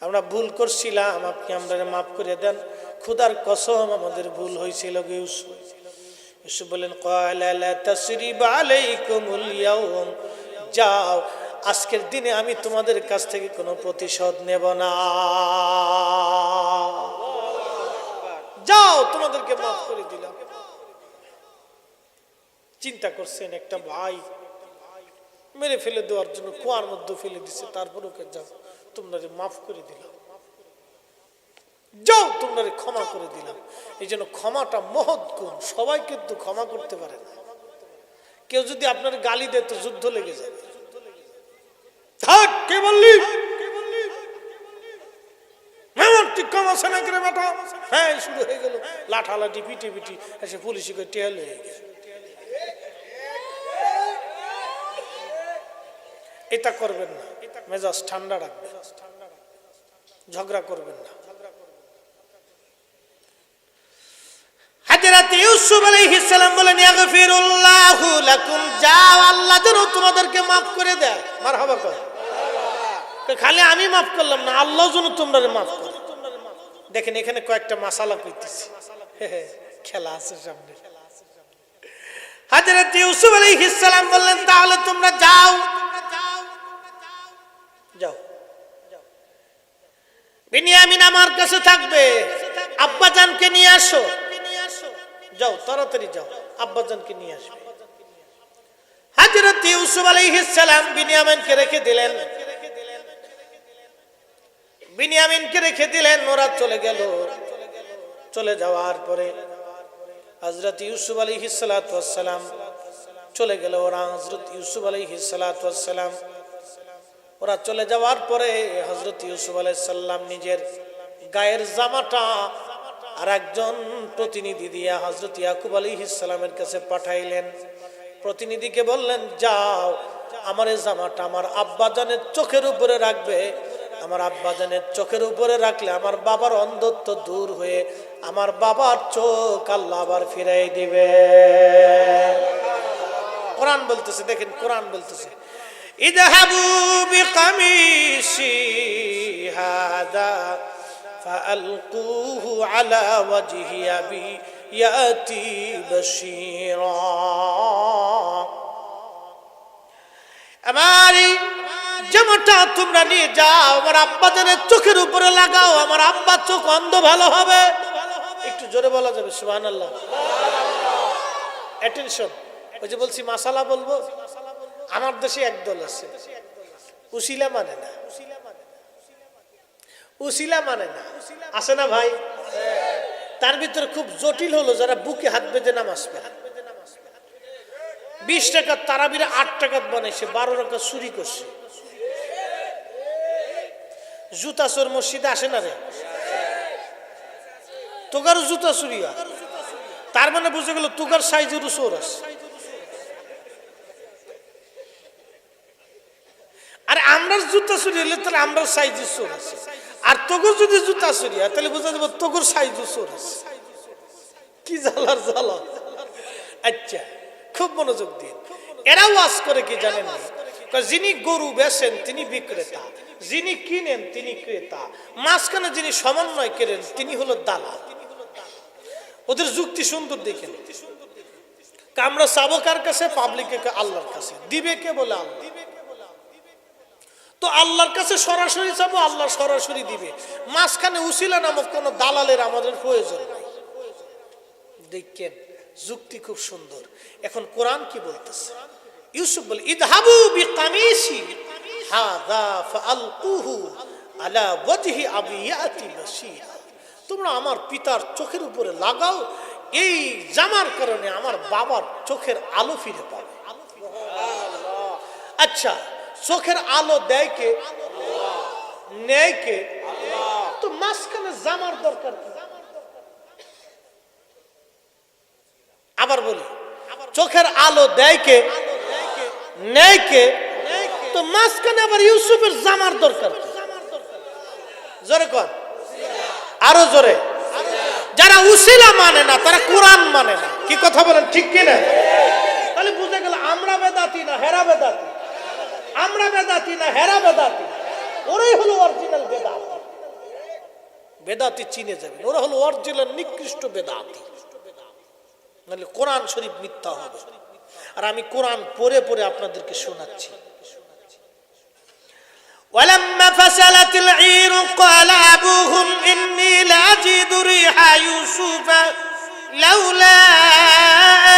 আমরা ভুল করছিলাম, আপনি আমাদের মাফ করে দেন, খোদার কসম আমাদের ভুল হয়েছিল। ইউসুফ বলেন, ক্বালা লা তাসরিবা আলাইকুমুল ইয়াওম, যাও, আজকের দিনে আমি তোমাদের কাছ থেকে কোনো প্রতিশোধ নেব না, যাও, তোমাদেরকে মাফ করে দিলাম। চিন্তা করছেন, একটা ভাই মেরে ফেলে দেওয়ার জন্য কুয়ার মধ্যে ফেলে দিছে, তারপর ওকে যাও, তোমরা মাফ করে দিলাম, যাও, তোমরা ক্ষমা করে দিলাম। এই জন্য ক্ষমাটা মহৎ গুণ, সবাই কিন্তু ক্ষমা করতে পারে না। কেউ যদি আপনার গালি দেয় তো যুদ্ধ লেগে যাবে। থাক, কে বললি? হ্যাঁ, শুরু হয়ে গেল লাঠালাঠি, পিটি পিটি, এসে পুলিশ টেল হয়ে গেছে। এটা করবেন না, মেজাজ ঠান্ডা রাখবেন, ঝগড়া করবেন না। হযরত ইউসুফ আলাইহিস সালাম বলেন, ইয়াগফিরুল্লাহু লাকুম, যাও, আল্লাহ যেন তোমাদেরকে maaf করে দেয়। মারহাবা কর। খালি আমি maaf করলাম না, আল্লাহ যেন তোমরা maaf করে। দেখেন এখানে কয়েকটা মাসালা কইতেছি, খেলা আছে সামনে। হযরত ইউসুফ আলাইহিস সালাম বললেন, তাহলে তোমরা যাও, যাও, বিনিয়ামিন আমার কাছে থাকবে, আব্বাজানকে নিয়ে আসো, যাও, তাড়াতাড়ি যাও, আব্বাজানকে নিয়ে আসবে। হযরত ইউসুফ আলাইহিস সালাম বিনিয়ামিনকে রেখে দিলেন, বিনিয়ামিনকে রেখে দিলেন, ওরা চলে গেল। চলে যাওয়ার পরে হযরত ইউসুফ আলাইহিস সালাতু ওয়াস সালাম চলে গেল। ওরা হযরত ইউসুফ আলাইহিস সালাতু ওয়াস সালাম ওরা চলে যাওয়ার পরে হযরত ইউসুফ আলাইহিস সালাম নিজের গায়ের জামাটা আর একজন প্রতিনিধি দিয়ে হযরত ইয়াকুব আলাইহিস সালামের কাছে পাঠাইলেন। প্রতিনিধিকে বললেন, যাও, আমার এই জামাটা আমার আব্বাজানের চোখের উপরে রাখবে, আমার আব্বাজানের চোখের উপরে রাখলে আমার বাবার অন্ধত্ব দূর হয়ে আমার বাবার চোখ আল্লাহ আবার ফিরাই দিবে। কোরআন বলতেছে, দেখেন কোরআন বলতেছে, ইযহাবু বিকামিসি হাযা ফাআলকুহু আলা ওয়াজহি আবি ইয়াতি বাশীরা। আমার জামাটা তোমরা নিয়ে যাও, আমার আব্বাদের চোখের উপরে লাগাও, আমার আব্বা চোখ অন্ধ ভালো হবে। একটু জোরে বলা যাবে সুবহানাল্লাহ? অ্যাটেনশন। ওই যে বলছি মাসালা বলবো, আমার দেশে একদল আছে উসিলা মানে না, উসিলা মানে না, আছে না ভাই? তার ভিতরে খুব জটিল হলো যারা বুকে হাত বেঁধে নামাজ পড়ে। 20 টাকা তারাবিরে 8 টাকা বানাইছে, 12 টাকা চুরি করছে। জুতা চোর মসজিদে আসে না রে? তোগারও জুতা চুরি হয়, তার মানে বুঝে গেল তোগার সাইজেরও চোর আছে। আর আমরা জুতা চুরি হলে তাহলে আমরা সাইজের চোর আছে, আর তোগর যদি জুতা চুরি হয় তাহলে বোঝা যাবে তোগর সাইজের চোর আছে। কি জ্বালার জ্বালা। আচ্ছা, খুব মনোযোগ দিন। এরা ওয়াজ করে কি জানেন? যিনি গরু বেচেন তিনি বিক্রেতা, যিনি কিনেন তিনি ক্রেতা, মাঝখানে যিনি সমন্বয় করেন তিনি হলো দালাল। ওদের যুক্তি সুন্দর দেখেন। আমরা চাবো কার কাছে? পাবলিকে, আল্লাহর কাছে। দিবে কে? বলে আল্লাহ। তো আল্লাহর কাছে সরাসরি চাবো, আল্লাহ সরাসরি দিবে। মাঝখানে উসিলা নামক কোন দালালের আমাদের প্রয়োজন নাই। দেখেন যুক্তি খুব সুন্দর। এখন কোরআন কি বলতেছে? ইউসুফ বলে ইযহাবু বিকামিসি হাযা ফাআলকুহু আলা ওয়াজহি আবিয়াতি বাসীরা। তোমরা আমার পিতার চোখের উপরে লাগাও, এই জামার কারণে আমার বাবার চোখের আলো ফিরে পাবে। আচ্ছা, চোখের আলো দেয় কে? নেয় কে? তো মাঝখানে জামার দরকার কি? আবার বলি, চোখের আলো দেয় কে? নেয় কে? তো মাঝখানে আবার ইউসুফের জামার দরকার কি? জোরে কর, আরো জোরে। যারা উসিলা মানে না তারা কোরআন মানে না। কি কথা বলেন, ঠিক কিনা? তাহলে বুঝে গেল আমরা বেদাতি না হেরা বেদাতি, আমরা বেদাতি না হেরা বেদাতি। ওরাই হলো অরিজিনাল বেদাতি। বেদাতি চিনে যাবেন, ওরা হলো অরিজিনাল নিকৃষ্ট বেদাতি। নাহলে কোরআন শরীফ মিথ্যা হবে। আর আমি কোরআন পড়ে পড়ে আপনাদেরকে শোনাচ্ছি। ولما فصلت العير قال أبوهم إني لأجد ريح يوسف لولا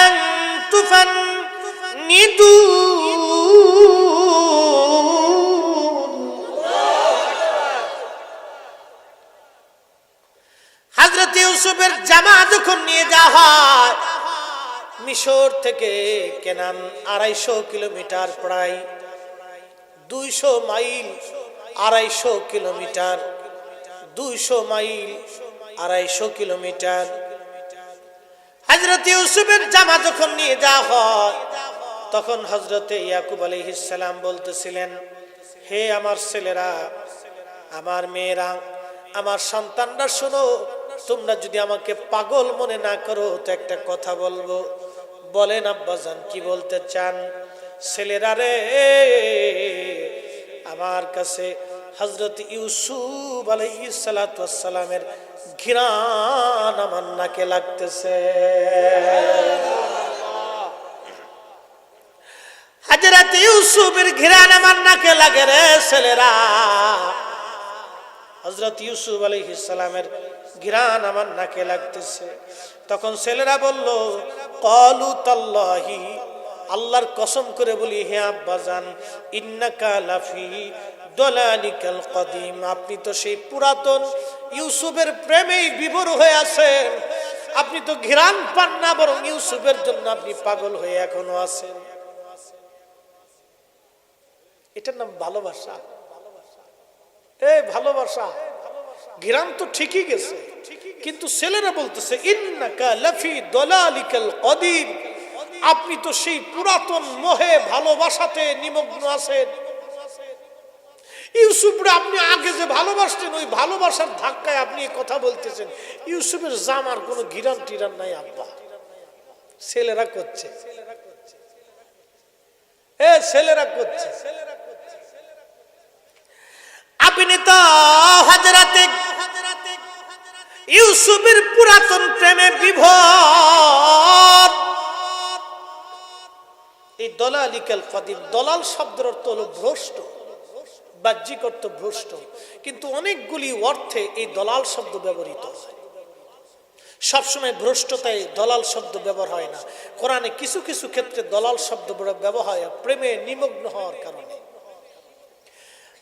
أن تفندون। হযরত ইউসুফের জামা যখন নিয়ে যাওয়া হয় মিশর থেকে কেনান, 250 কিলোমিটার, প্রায় 200 মাইল, 250 কিলোমিটার, 200 মাইল, 250 কিলোমিটার। হযরত ইউসুফের জামা যখন নিয়ে যাওয়া হয় তখন হযরতে ইয়াকুব আলাইহিস সালাম বলতেছিলেন, হে আমার ছেলেরা, আমার মেয়েরা, আমার সন্তানরা, শোনো, তোমরা যদি আমাকে পাগল মনে না করো তো একটা কথা বলবো। বলেন আব্বাজান, কি বলতে চান? ছেলেরা রে, আমার কাছে হযরত ইউসুফ আলাইহিস সালাতু ওয়াস সালামের ঘ্রাণ আমার নাকে লাগতেছে। হযরত ইউসুফের ঘ্রাণ আমার নাকে লাগে রে ছেলেরা। হযরত ইউসুফ আলাইহিস সালামের ঘ্রাণ আমার নাকে লাগতেছে। তখন ছেলেরা বলল, ক্বালু তাল্লাহি, আল্লাহর কসম করে বলি হে আব্বাজান, ইন্নাকা লাফি দালালিকাল কদিম, আপনি তো সেই পুরাতন ইউসুফের প্রেমেই বিভোর হয়ে আছেন। আপনি তো ঘ্রাণ পান না, বরং ইউসুফের জন্য আপনি পাগল হয়ে এখনো আছেন। এটার নাম ভালোবাসা। এই ভালোবাসা, ঘ্রাণ তো ঠিকই গেছে, কিন্তু ছেলেরা বলতেছে ইন্নাকা লাফি দালালিকাল কদিম, আপনি তো সেই পুরাতন মোহে ভালোবাসাতে নিমগ্ন আছেন। ইউসুফরে আপনি আগে যে ভালোবাসতেন ওই ভালোবাসার ধাক্কায় আপনি কথা বলতেছেন। ইউসুফের জামার কোনো ঘিরান টিরান নাই আব্বা। ছেলেরা করছে, ছেলেরা করছে। আপনি তো হযরতে ইউসুফের পুরাতন প্রেমে বিভোর। এই দলালিকাল কদিম, দলাল শব্দের অর্থ হলো ভ্রষ্ট। বাহ্যিক অর্থ ভ্রষ্ট, কিন্তু অনেকগুলি অর্থে এই দলাল শব্দ ব্যবহৃত হয়। সবসময় ভ্রষ্টতায় দলাল শব্দ ব্যবহার হয় না। কোরআনে কিছু কিছু ক্ষেত্রে দলাল শব্দ ব্যবহার হয় প্রেমে নিমগ্ন হওয়ার কারণে।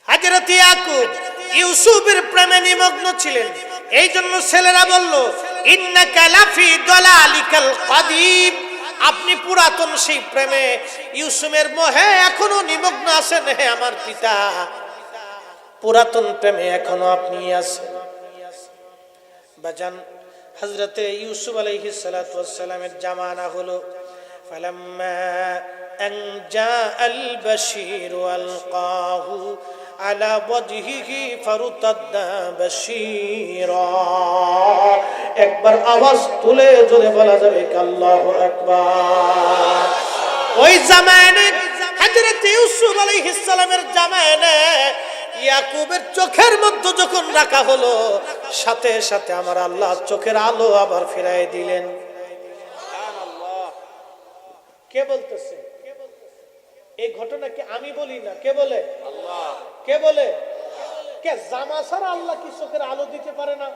হযরত ইয়াকুব ইউসুফের প্রেমে নিমগ্ন ছিলেন, এই জন্য ছেলেরা বলল ইন্নাকা লাফি দালালিকাল কাদিম, আপনি পুরাতন সেই প্রেমে ইউসুফের মোহে এখনো নিমগ্ন আছেন। হে আমার পিতা, পুরাতন প্রেমে এখনো আপনি আছেন। বাজান, হযরতে ইউসুফ আলাইহিস সালাতু ওয়াস সালামের জামানা হলো। ফালাম্মা আন জাআল বাশীর আলকাহু আলা ওয়াজহিহি ফারতাদ্দা বাশীরা। একবার আওয়াজ তুলে জোরে বলা যাবে আল্লাহু আকবার। ওই জামানে হযরতে ইউসুফ আলাইহিস সালামের জামানে ইয়াকুবের চোখের মধ্যে যখন রাখা হলো, সাথে সাথে আমার আল্লাহ চোখের আলো আবার ফিরাই দিলেন। সুবহানাল্লাহ। কে বলতেছে এই ঘটনা? কি আমি বলি না, কে বলে? আল্লাহ। কে বলে? কে? জামা ছাড়া আল্লাহ কি চোখের আলো দিতে পারে না?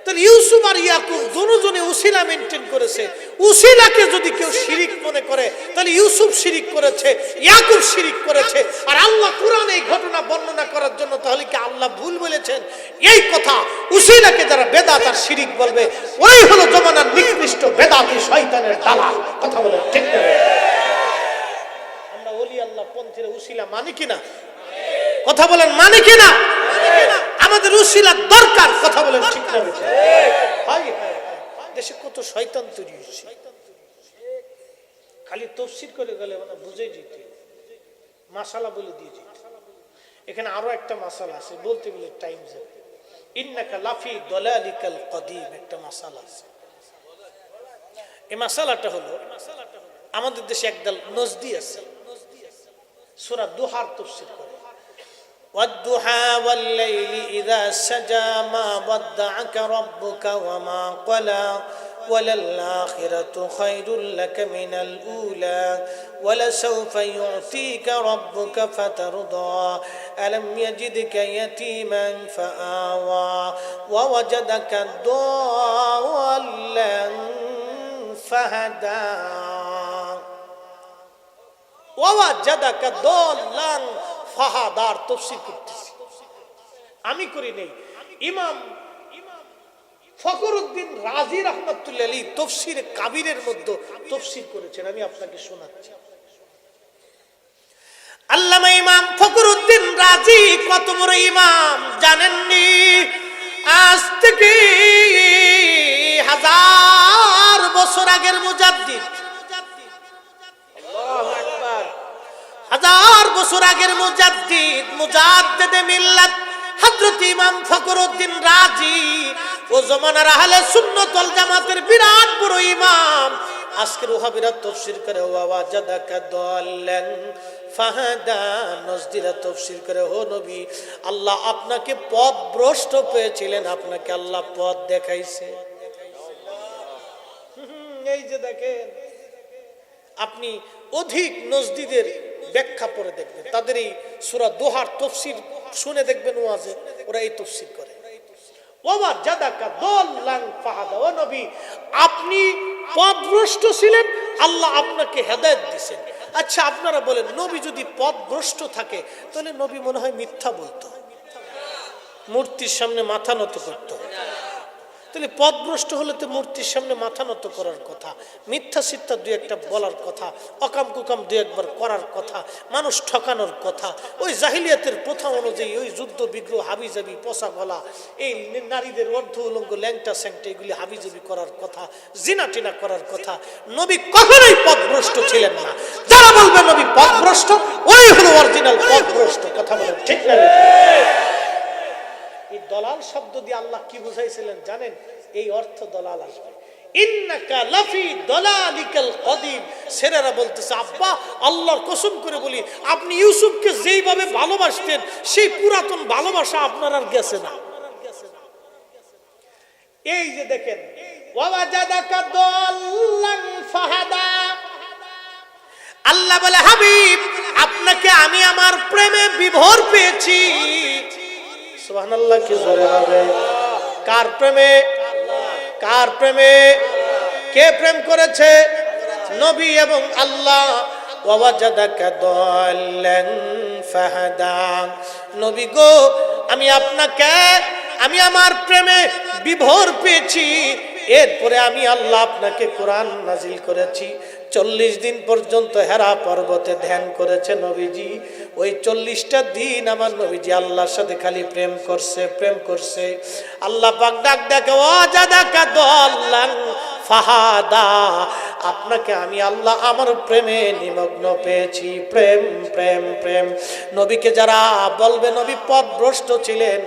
তাহলে ইউসুফ আর ইয়াকুব দুজনে উসিলা মেইনটেইন করেছে। উসিলাকে যদি কেউ শিরিক মনে করে তাহলে ইউসুফ শিরিক করেছে, ইয়াকুব শিরিক করেছে। আর আল্লাহ কোরআনে এই ঘটনা বর্ণনা করার জন্য তাহলে কি আল্লাহ ভুল বলেছেন? এই কথা উসিলাকে যারা বেদাত আর শিরিক বলবে, ওই হলো জমানার নিকৃষ্ট বেদাতি শয়তানের দালাল। কথা বলেন ঠিক না? আমরা ওলি আল্লাহ পন্থীরা উসিলা মানি কিনা? কথা বলেন মানে কিনা? আমাদের উসিলা দরকার। কথা বলেন ঠিক না? দেশে কত শয়তান তৈরি হচ্ছে, খালি তাফসীর করে গেলে মানে বুঝে যেতে মাসালা বলে দিয়ে যেত। এখানে আরো একটা মাসালা আছে, বলতে গেলে টাইম যাবে। ইন্নাকা লাফি দালালিকাল কাদিম, একটা মাসালা আছে। এই মাসালাটা হলো, আমাদের দেশে একদল নজদি আছে, সূরা দুহার তাফসীর করে। والضحى والليل إذا سجى ما ودعك ربك وما قلى وللآخرة خير لك من الأولى ولسوف يعطيك ربك فترضى ألم يجدك يتيما فآوى ووجدك ضالا فهدى ووجدك ضالا ফাহাদার তাফসীর করতেছি, আমি করি নেই। ইমাম ফখরুদ্দিন রাজি রাহমাতুল্লাহ আলাইহি তাফসীরে কাবীরের মধ্যে তাফসীর করেছেন, আমি আপনাকে শোনাচ্ছি। আল্লামা ইমাম ফখরুদ্দিন রাজি কত বড় ইমাম জানেননি? আজ থেকে 1000 বছর আগের মুজাদ্দিদ, 1000 বছর আগের মুজাদ্দিদ, মুজাদ্দিদে মিল্লাত হযরত ইমাম ফখরুদ্দিন রাজি, ও জমানার আহলে সুন্নাত ওয়াল জামাতের বিরাট বড় ইমাম। আজকের ওয়াহাবিরা তাফসীর করে ওয়াজাদাকা দাল্লান ফাহাদা, নজদিরা তাফসীর করে ও নবী, আল্লাহ আপনাকে পথভ্রষ্ট পেয়েছিলেন, আপনাকে আল্লাহ পথ দেখাইছে। এই যে দেখেন, আপনি অধিক নজদিদের ব্যাখ্যা পড়ে দেখবেন, তাদের এই সূরা দোহার তাফসীর শুনে দেখবেন, ওয়াজে ওরা এই তাফসীর করে। ওয়া জাদাকা দাল্লান ফাহাদা, ও নবী আপনি পথভ্রষ্ট ছিলেন, আল্লাহ আপনাকে হেদায়েত দিবেন। আচ্ছা আপনারা বলেন, নবী যদি পথভ্রষ্ট থাকে তাহলে নবী মনে হয় মিথ্যা বলতো, মূর্তির সামনে মাথা নত করতো। তাহলে পথভ্রষ্ট হলে তো মূর্তির সামনে মাথা নত করার কথা, মিথ্যা সিদ্ধা দুই একটা বলার কথা, অকাম কুকাম দুই একবার করার কথা, মানুষ ঠকানোর কথা, ওই জাহিলিয়াতের প্রথা অনুযায়ী ওই যুদ্ধ বিগ্রহ হাবিজাবি পচা গলা, এই নারীদের অর্ধ উলঙ্গ ল্যাংটা স্যাংটা এগুলি হাবিজাবি করার কথা, জিনা টিনা করার কথা। নবী কখনোই পথভ্রষ্ট ছিলেন না। যারা বলবে নবী পথভ্রষ্ট, ওই হলো অরিজিনাল পথভ্রষ্ট। কথা বলেন ঠিক না? এই দলাল শব্দ দিয়ে আল্লাহ কি বুঝাইছিলেন জানেন? এই অর্থ দলাল আসবে, ইন্নাকা লাফি দালালিকাল কাদিম। ছেলেরা বলতেছে, আব্বা আল্লাহর কসম করে বলি, আপনি ইউসুফকে যেইভাবে ভালোবাসতেন সেই পুরাতন ভালোবাসা আপনার আর গেছে না। এই যে দেখেন, ওয়াজাদাকা দাল্লান ফাহাদা, আল্লাহ বলে হাবিব আপনাকে আমি আমার প্রেমে বিভোর পেয়েছি। সুবহানাল্লাহ কি জোরে হবে। কার প্রেমে? কার প্রেমে? কে প্রেম করেছে? নবী এবং আল্লাহ। ওয়াজাদাকা দাল্লান ফাহাদা। নবী গো, আমি আপনাকে আমি আমার প্রেমে বিভোর পেয়েছি, এরপরে আমি আল্লাহ আপনাকে কোরআন নাজিল করেছি। 40 দিন পর্যন্ত হেরা পর্বতে ধ্যান করেছে নবীজি। ওই 40টা দিন আমার নবীজি আল্লাহর সাথে খালি প্রেম করছে, প্রেম করছে। আল্লাহ পাক ডাক ডাকে ওয়াজাদাকা দাল্লান ফাহাদা, আপনাকে আমি আল্লাহ আমার প্রেমে নিমগ্ন পেয়েছি। প্রেম প্রেম প্রেম। নবীকে যারা বলবে নবী পথভ্রষ্ট ছিলেন,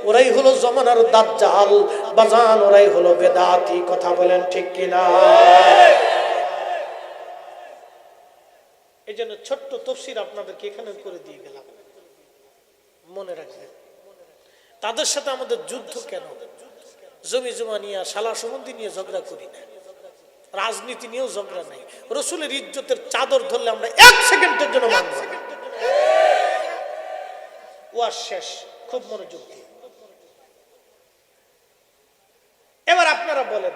ওরাই হলো জমানার দাজ্জাল বাজান, ওরাই হলো বেদাতি। কথা বলেন ঠিক কিনা? এই জন্য ছোট্ট তাফসীর আপনাদেরকে এখানে করে দিয়ে গেলাম, মনে রাখবেন। তাদের সাথে আমাদের যুদ্ধ কেন? জমি জমা নিয়ে, শালা সম্বন্ধী নিয়ে ঝগড়া করি না, রাজনীতি নিয়েও ঝগড়া নাই। রসুলের ইজ্জতের চাদর ধরলে আমরা 1 সেকেন্ডের জন্য মানব না। ওয়াজ শেষ, খুব মনোযোগ দিয়ে। এবার আপনারা বলেন,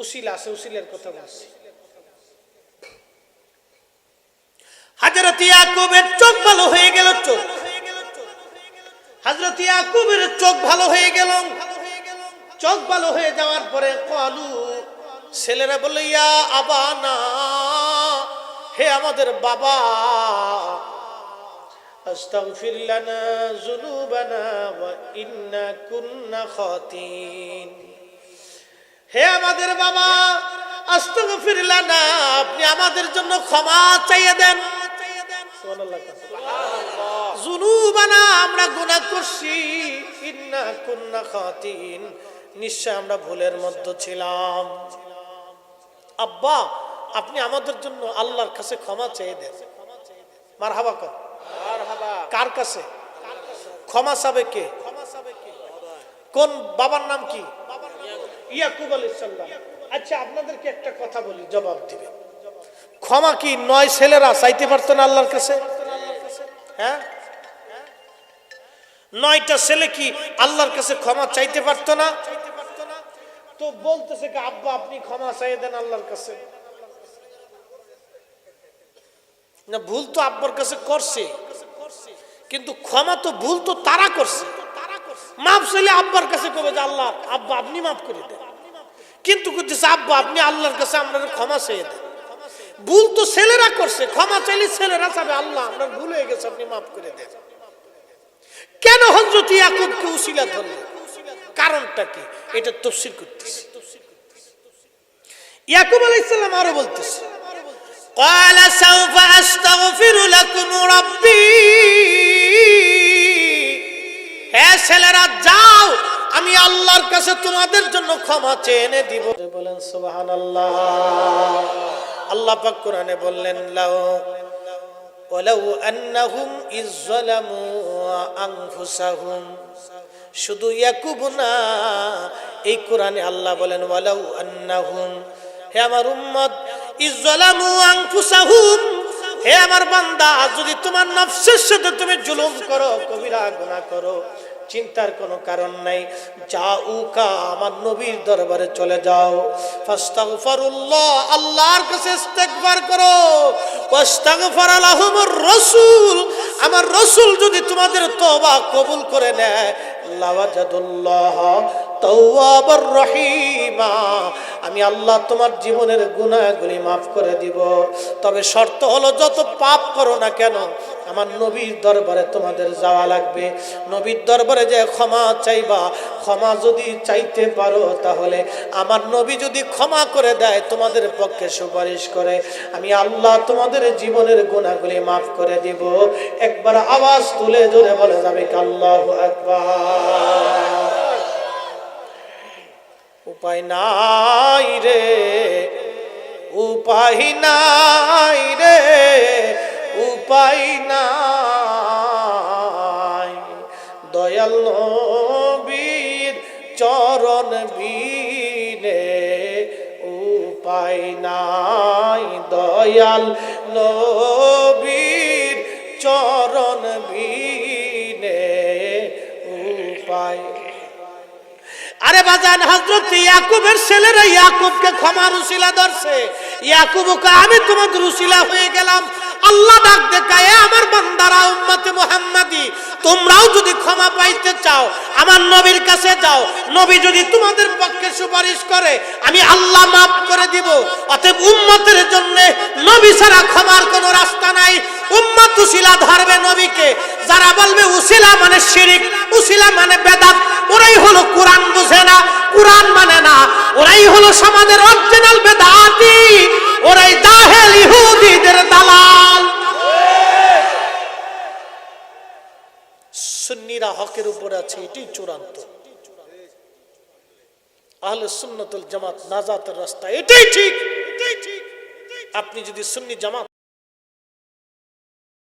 উসিলা আছে, উসিলের কথা বলছি। হযরত ইয়াকুবের চোখ ভালো হয়ে গেল, হযরত ইয়াকুবের চোখ ভালো হয়ে গেল। চোখ ভালো হয়ে যাওয়ার পরে কালু, ছেলেরা বলল ইয়া আবানা, হে আমাদের বাবা, আস্তাগফির লানা যুনুবানা ওয়া ইন্না কুন্না খাতিন। হে আমাদের বাবা, আস্তাগফির লানা, আপনি আমাদের জন্য ক্ষমা চাইয়ে দেন। সুবহানাল্লাহ, সুবহানাল্লাহ। যুনুবানা, আমরা গুনাহ করছি, ইন্না কুন্না খাতিন, নিশ্চয় আমরা ভুলের মধ্যে ছিলাম। আব্বা, আপনি আমাদের জন্য আল্লাহর কাছে ক্ষমা চেয়ে দেন। মারহাবা কর, মারহাবা। কার কাছে ক্ষমা চাবে? কে? কোন বাবার নাম কি? ইয়াকুব আলাইহিস সালাম। আচ্ছা, আপনাদেরকে একটা কথা বলি, জবাব দিবেন। ক্ষমা কি 9 ছেলেরা চাইতে পারতো না আল্লাহর কাছে? হ্যাঁ, 9টা ছেলে কি আল্লাহর কাছে ক্ষমা চাইতে পারতো না? তো বলতেছে কি আব্বা আপনি ক্ষমা চাইয়ে দেন আল্লাহর কাছে। না, ভুল তো আব্বার কাছে করছে, কিন্তু ক্ষমা তো ভুল তো তারা করছে। মাফ চাইলে আব্বার কাছে কবে যে আল্লাহ আব্বা আপনি মাফ করে দেন, কিন্তু করতেছে আব্বা আপনি আল্লাহর কাছে আমরা ক্ষমা চেয়ে দেন। ভুল তো ছেলেরা করছে, ক্ষমা চাইলে ছেলেরা চাবে আল্লাহ আমরা ভুল হয়ে গেছে আপনি মাফ করে দেন। কেন হযরত ইয়াকুবকে উসিলা ধরলেন? কারণটা কি? এটা তাফসীর করতেছি। ইয়াকুব আলাইহিস সালাম আরো বলতেছে, ক্বালা সাউফা আস্তাগফিরু লাকুম রাব্বী, হে ছেলেরা যাও, আমি আল্লাহর কাছে তোমাদের জন্য ক্ষমা চেয়ে এনে দিব। বলেন সুবহানাল্লাহ। আল্লাহ পাক কোরআনে বললেন ওয়ালাউ আন্নাহুম ইয যালামু আনফুসাহুম, শুধু ইয়াকুব না, এই কোরআনে আল্লাহ বলেন ওয়ালাউ আন্নাহুম, হে আমার উম্মত, ইয যালামু আনফুসাহুম, হে আমার বান্দা, যদি তোমার নফসের সাথে তুমি জুলুম করো, কবিরা গুনাহ করো, চিন্তার কোনো কারণ নাই। যাউকা, আমার নবীর দরবারে চলে যাও। ফাস্তাগফিরুল্লাহ, আল্লাহর কাছে ইস্তেগফার করো। ওয়াস্তাগফার লাহুমুর রাসূল, আমার রাসূল যদি তোমাদের তওবা কবুল করে নেয়, লাওয়াজাদুল্লাহ তাওয়াবার রহিমা, আমি আল্লাহ তোমার জীবনের গুনাহগুলি মাফ করে দিব। তবে শর্ত হলো যত পাপ করো না কেন আমার নবীর দরবারে তোমাদের যাওয়া লাগবে। নবীর দরবারে যে ক্ষমা চাইবা, ক্ষমা যদি চাইতে পারো তাহলে আমার নবী যদি ক্ষমা করে দেয়, তোমাদের পক্ষে সুপারিশ করে, আমি আল্লাহ তোমাদের জীবনের গুনাহগুলি মাফ করে দিব। একবার আওয়াজ তুলে জোরে বলে যাবে আল্লাহু আকবার। উপায় নাই রে, উপায় নাই রে, উপায় নাই, দয়াল নবীর চরণ বিনে উপায় নাই, দয়াল নবী আরে বাজান, হযরত ইয়াকুবের ছেলেরা ইয়াকুবকে ক্ষমার উসিলা ধরছে। ইয়াকুবকে আমি তোমাদের উসিলা হয়ে গেলাম। আল্লাহ ডাক দেখায়, আমার বান্দারা উম্মতে মুহাম্মাদি, তোমরাও যদি ক্ষমা পাইতে চাও আমার নবীর কাছে যাও। নবী যদি তোমাদের পক্ষে সুপারিশ করে আমি আল্লাহ মাফ করে দিব। অতএব উম্মতের জন্য নবী ছাড়া ক্ষমার কোনো রাস্তা নাই। উম্মত উসিলা ধরবে নবীকে। যারা বলবে উসিলা মানে শিরিক, উসিলা মানে বেদাত, ওরাই হলো কোরআন বুঝে না, কোরআন মানে না, ওরাই হলো সমাজের অরিজিনাল বেদাতি, ওরাই জাহেল ইহুদিদের দালাল। সুন্নিরা হকের উপরে আছে, এটাই চূড়ান্ত। আহলে সুন্নাতুল জামাত নাজাতের রাস্তা, এটাই ঠিক। আপনি যদি সুন্নি জামাত